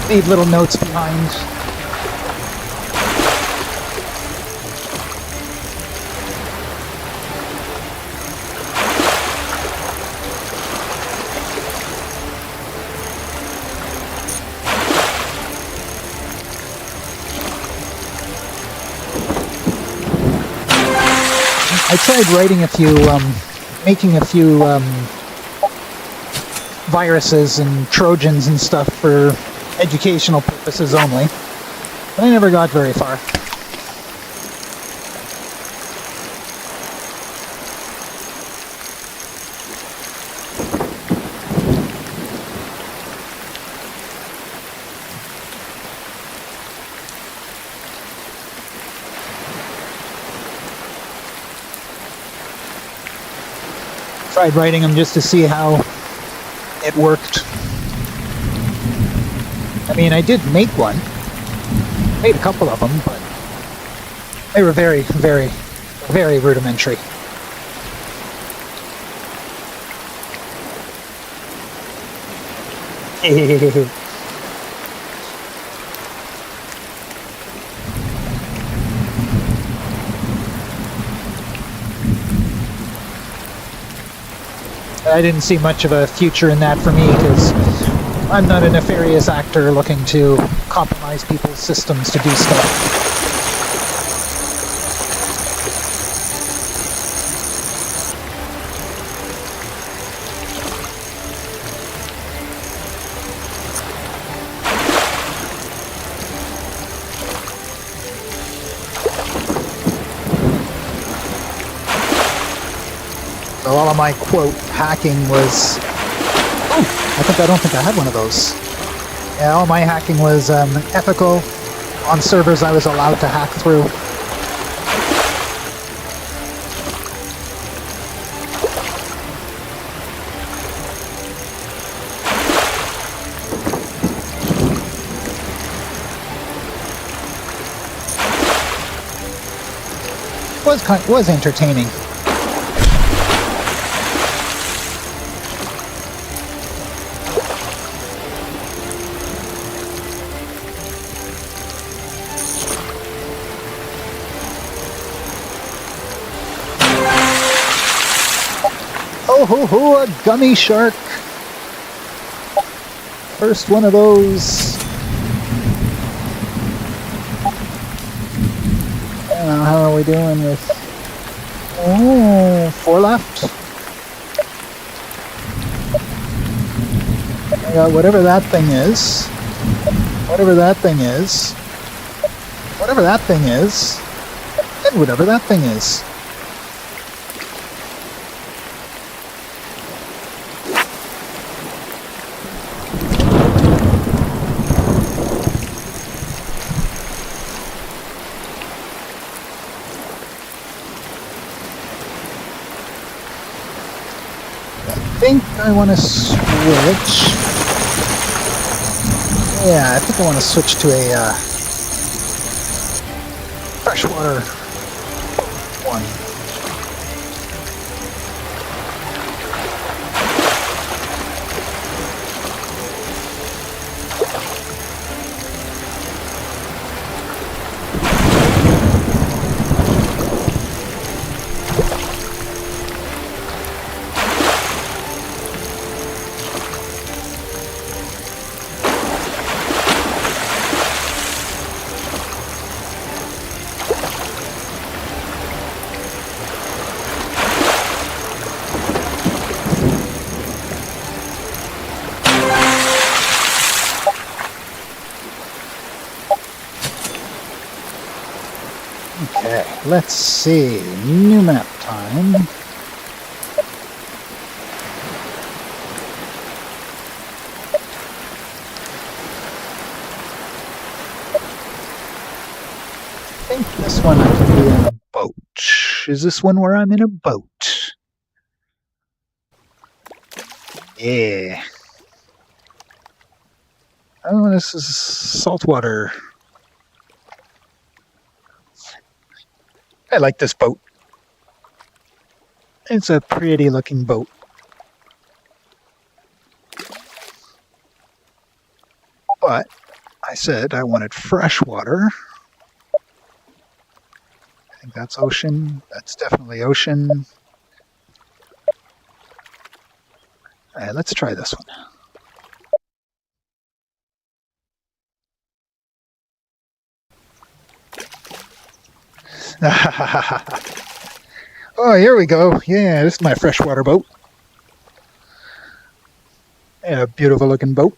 Speaker 2: leave little notes behind. I tried writing a few, making a few viruses and Trojans and stuff for educational purposes only, but I never got very far. Tried writing them just to see how it worked. I mean, I did make one. Made a couple of them, but they were very, very, very rudimentary. I didn't see much of a future in that for me because I'm not a nefarious actor looking to compromise people's systems to do stuff. So all of my quote hacking was, I don't think I had one of those. Yeah, all my hacking was ethical on servers I was allowed to hack through. Was entertaining. Oh ho ho, a gummy shark. First one of those. How are we doing with... Oh, 4 left. I got whatever that thing is. Whatever that thing is. Whatever that thing is. And whatever that thing is. I think I want to switch. Yeah, I think I want to switch to a freshwater one. Okay, let's see. New map time. I think this one I can be in a boat. Is this one where I'm in a boat? Yeah. Oh, this is saltwater. I like this boat. It's a pretty looking boat. But I said I wanted fresh water. I think that's ocean. That's definitely ocean. All right, let's try this one. Oh, here we go. Yeah, this is my freshwater boat. Yeah, a beautiful looking boat.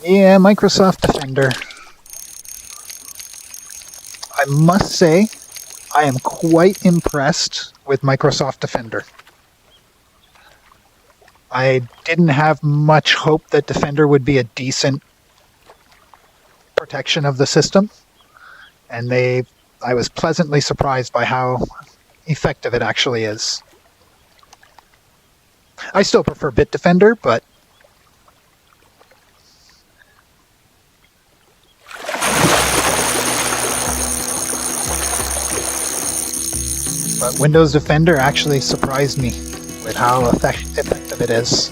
Speaker 2: Yeah, Microsoft Defender. I must say, I am quite impressed with Microsoft Defender. I didn't have much hope that Defender would be a decent protection of the system, and I was pleasantly surprised by how effective it actually is. I still prefer Bitdefender, but Windows Defender actually surprised me with how effective it is.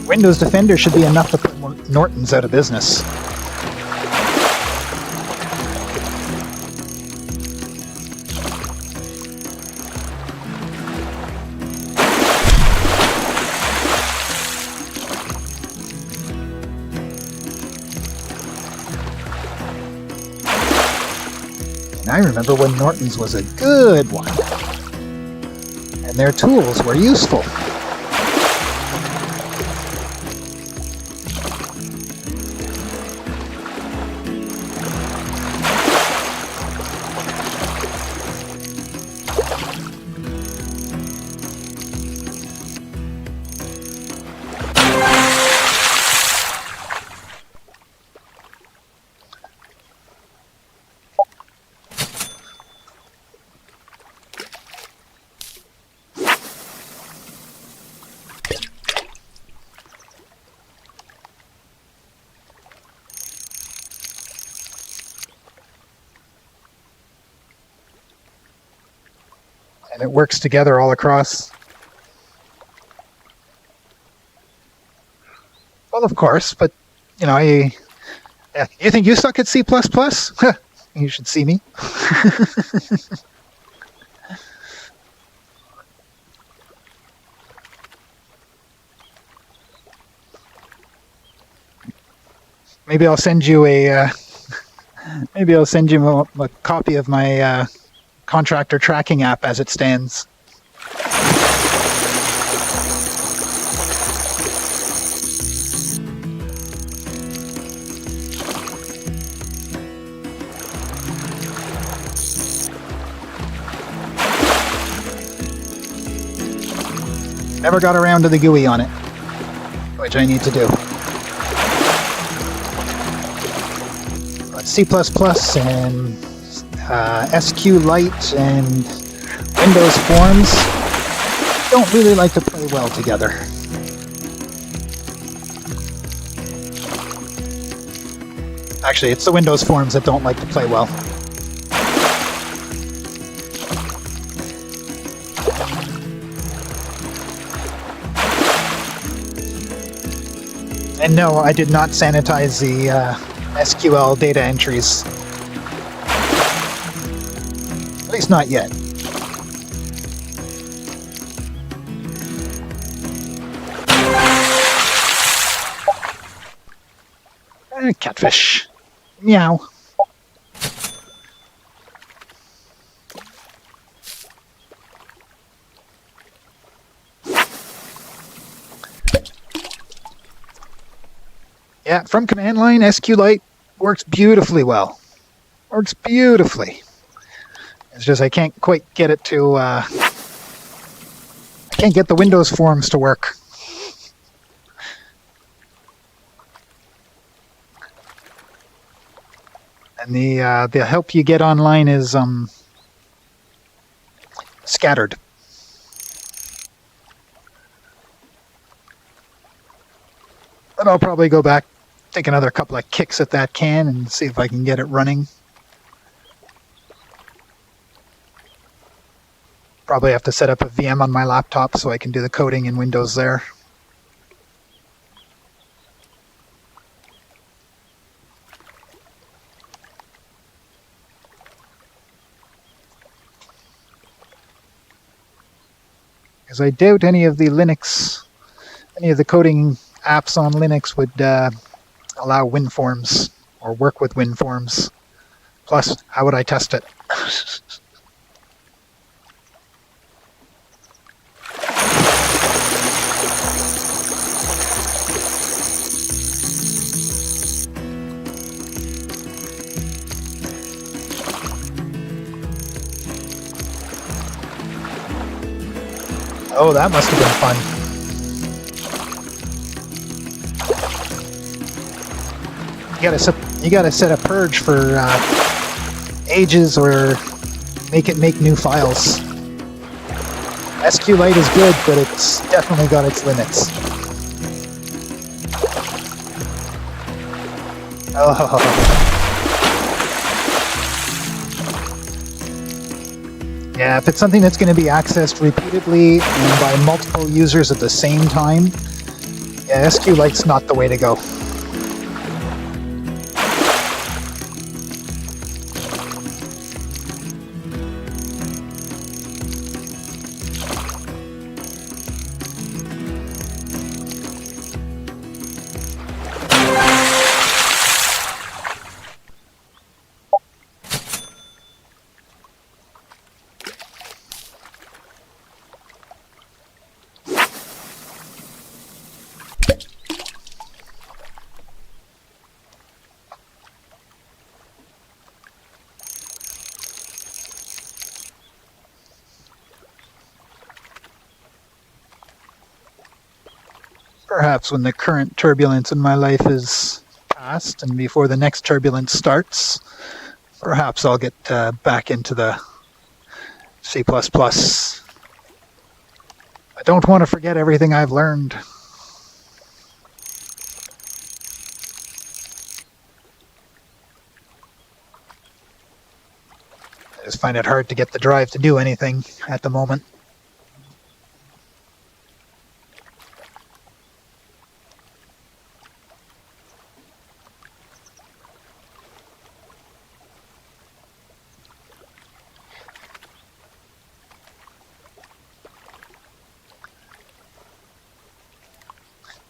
Speaker 2: Windows Defender should be enough to put Norton's out of business. I remember when Norton's was a good one, and their tools were useful. And it works together all across. Well, of course, but you know, you think you suck at C++? You should see me. Maybe I'll send you a copy of my contractor tracking app as it stands. Never got around to the GUI on it, which I need to do. But C++ and SQLite and Windows Forms don't really like to play well together. Actually, it's the Windows Forms that don't like to play well. And no, I did not sanitize the SQL data entries. At least not yet. Catfish. Meow. Yeah, from command line, SQLite works beautifully well. Works beautifully. It's just I can't quite get it to, I can't get the Windows Forms to work. And the help you get online is scattered. But I'll probably go back take another couple of kicks at that can and see if I can get it running. Probably have to set up a VM on my laptop so I can do the coding in Windows there. Because I doubt any of the coding apps on Linux would allow WinForms or work with WinForms. Plus, how would I test it? Oh, that must have been fun. You gotta set a purge for ages or make it make new files. SQLite is good, but it's definitely got its limits. Oh. Yeah, if it's something that's going to be accessed repeatedly and by multiple users at the same time, yeah, SQLite's not the way to go. Perhaps when the current turbulence in my life is past and before the next turbulence starts, perhaps I'll get back into the C++. I don't want to forget everything I've learned. I just find it hard to get the drive to do anything at the moment.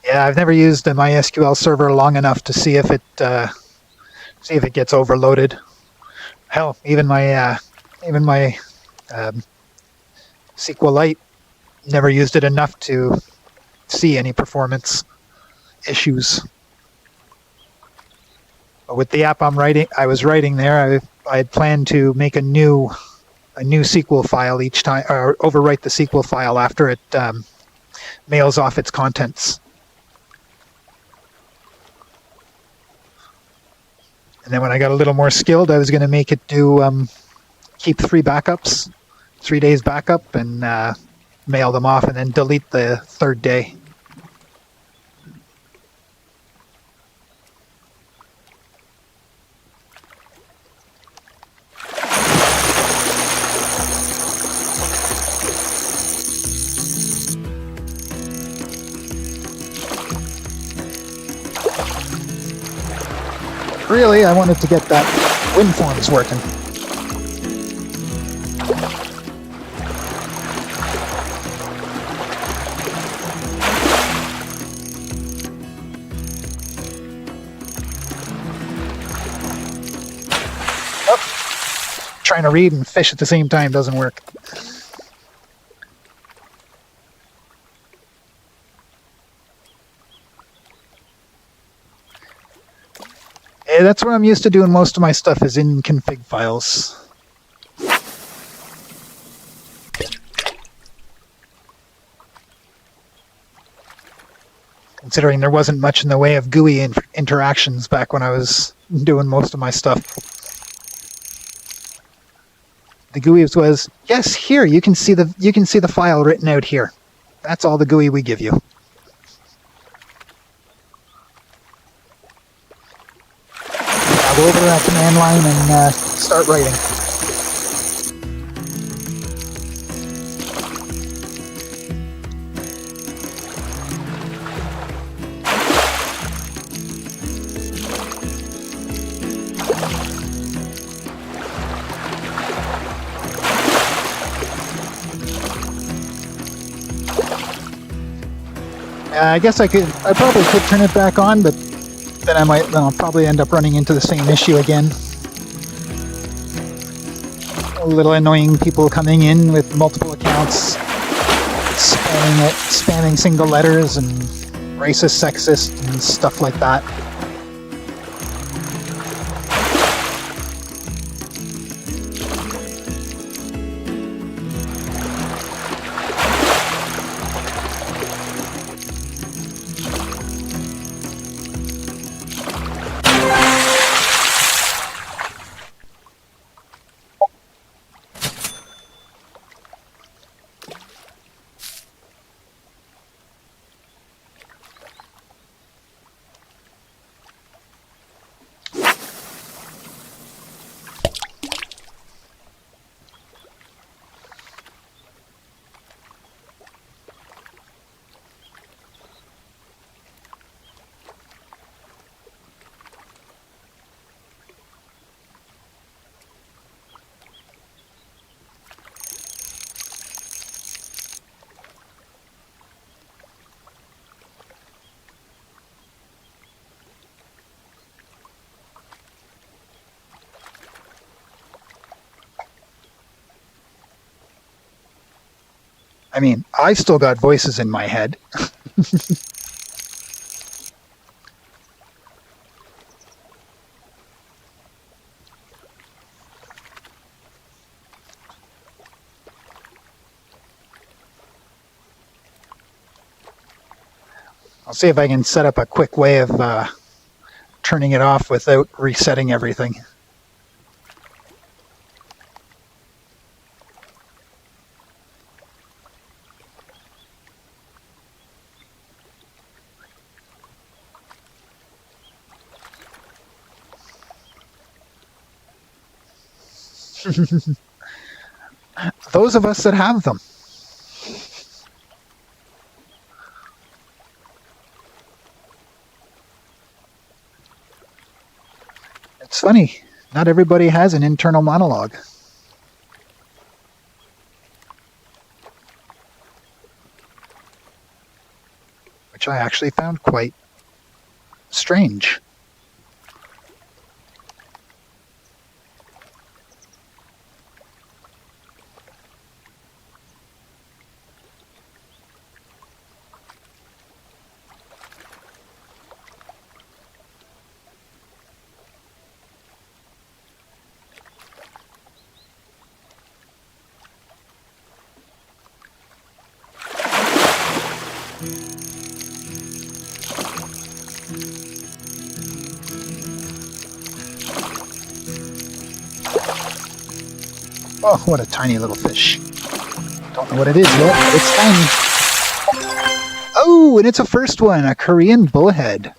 Speaker 2: Yeah, I've never used a MySQL server long enough to see if it gets overloaded. Hell, even my SQLite never used it enough to see any performance issues. But with the app I was writing there, I had planned to make a new SQL file each time, or overwrite the SQL file after it mails off its contents. And then when I got a little more skilled, I was going to make it do keep 3 backups, 3 days backup, and mail them off, and then delete the 3rd day. Really, I wanted to get that WinForms working. Oh, trying to read and fish at the same time doesn't work. That's where I'm used to doing most of my stuff, is in config files. Considering there wasn't much in the way of GUI interactions back when I was doing most of my stuff. The GUI was, yes, here you can see the file written out here. That's all the GUI we give you. that command line and start writing. I guess I probably could turn it back on, but then I'll probably end up running into the same issue again. A little annoying people coming in with multiple accounts, spamming single letters and racist, sexist, and stuff like that. I mean, I still got voices in my head. I'll see if I can set up a quick way of turning it off without resetting everything. Those of us that have them. It's funny, not everybody has an internal monologue. Which I actually found quite strange. Oh, what a tiny little fish. Don't know what it is yet, but it's tiny. Oh, and it's a first one, a Korean bullhead.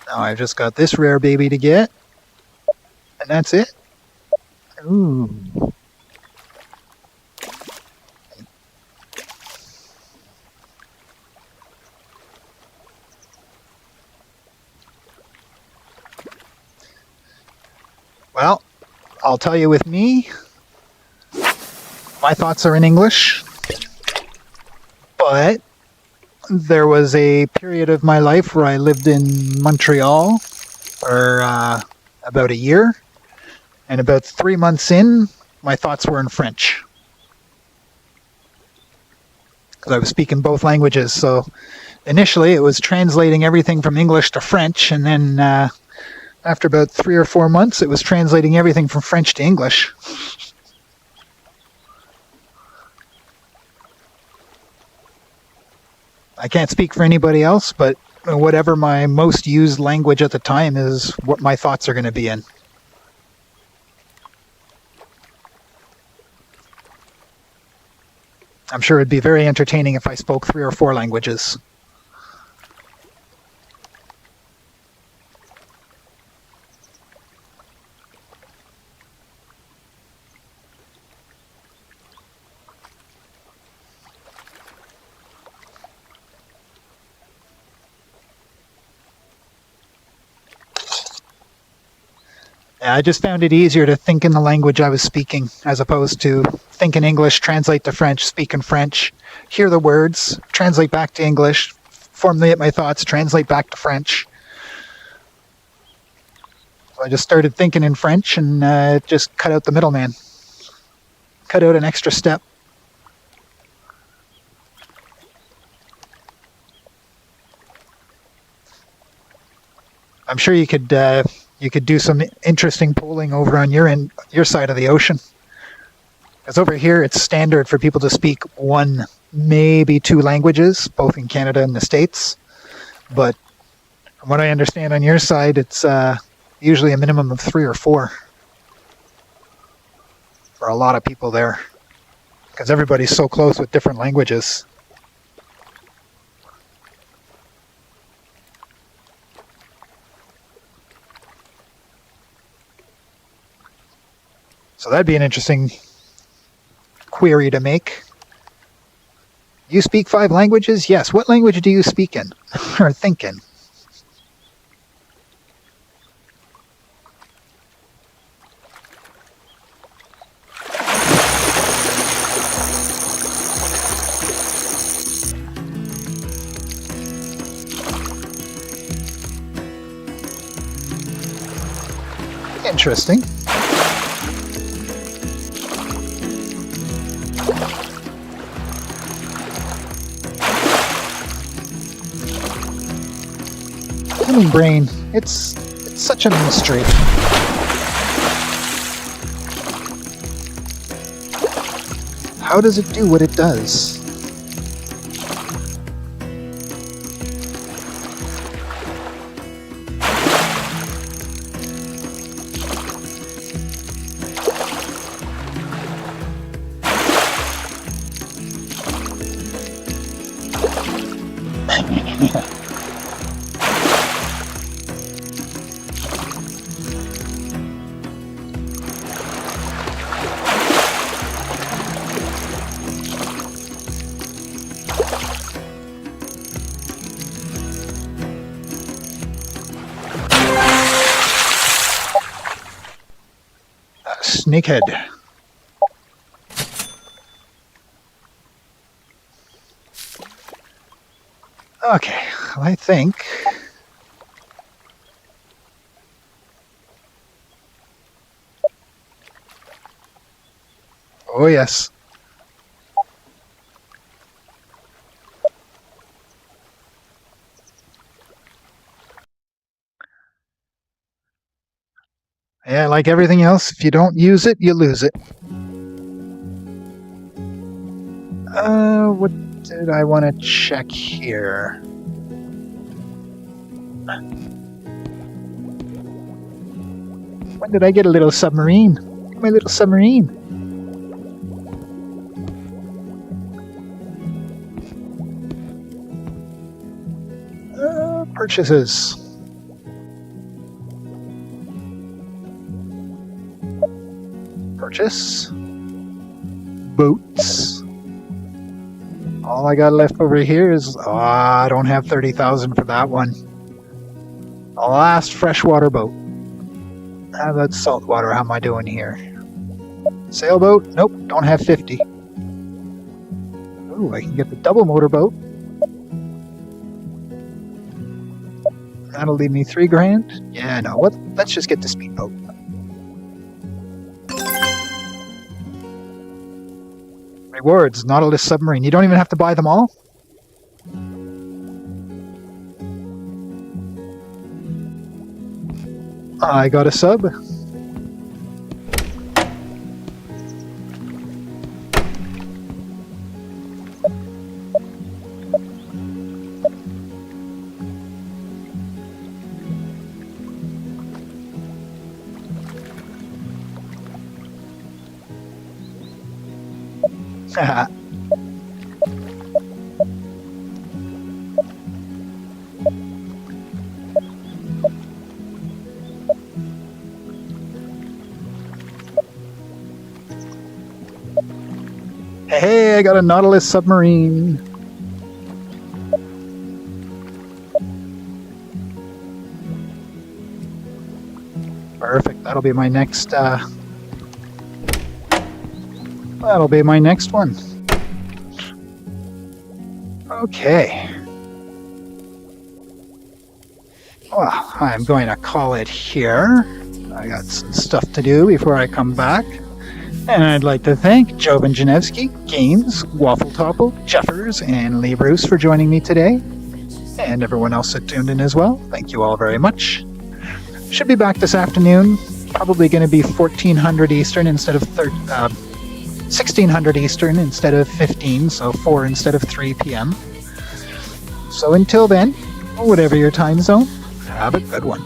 Speaker 2: Now I've just got this rare baby to get, and that's it. Ooh. Well, I'll tell you, with me, my thoughts are in English, but there was a period of my life where I lived in Montreal for about a year, and about 3 months in, my thoughts were in French. Because I was speaking both languages, so initially it was translating everything from English to French, and then after about 3 or 4 months, it was translating everything from French to English. I can't speak for anybody else, but whatever my most used language at the time is what my thoughts are going to be in. I'm sure it'd be very entertaining if I spoke 3 or 4 languages. I just found it easier to think in the language I was speaking as opposed to think in English, translate to French, speak in French, hear the words, translate back to English, formulate my thoughts, translate back to French. So I just started thinking in French and just cut out the middleman, cut out an extra step. I'm sure you could do some interesting polling over on your side of the ocean. Because over here, it's standard for people to speak 1, maybe 2 languages, both in Canada and the States. But from what I understand on your side, it's usually a minimum of 3 or 4 for a lot of people there. Because everybody's so close with different languages. So that'd be an interesting query to make. You speak 5 languages? Yes. What language do you speak in or think in? Interesting. Human brain, it's such a mystery. How does it do what it does? Snakehead. Okay, I think oh yes. Yeah, like everything else, if you don't use it, you lose it. What did I want to check here? When did I get a little submarine? My little submarine. Purchases. Purchase. Boats. All I got left over here is, I don't have 30,000 for that one. The last freshwater boat. How about saltwater? How am I doing here? Sailboat? Nope, don't have 50. Ooh, I can get the double motor boat. That'll leave me $3,000. Yeah, no, let's just get the speedboat. Rewards, Nautilus submarine. You don't even have to buy them all? I got a sub. I got a Nautilus submarine. Perfect. That'll be my next. That'll be my next one. Okay. Well, I'm going to call it here. I got some stuff to do before I come back. And I'd like to thank Jovan Janevsky, Gaines, Waffle Topple, Jeffers, and Lee Bruce for joining me today. And everyone else that tuned in as well. Thank you all very much. Should be back this afternoon. Probably going to be 1400 Eastern instead of 1600 Eastern instead of 15, so 4 instead of 3 p.m. So until then, whatever your time zone, have a good one.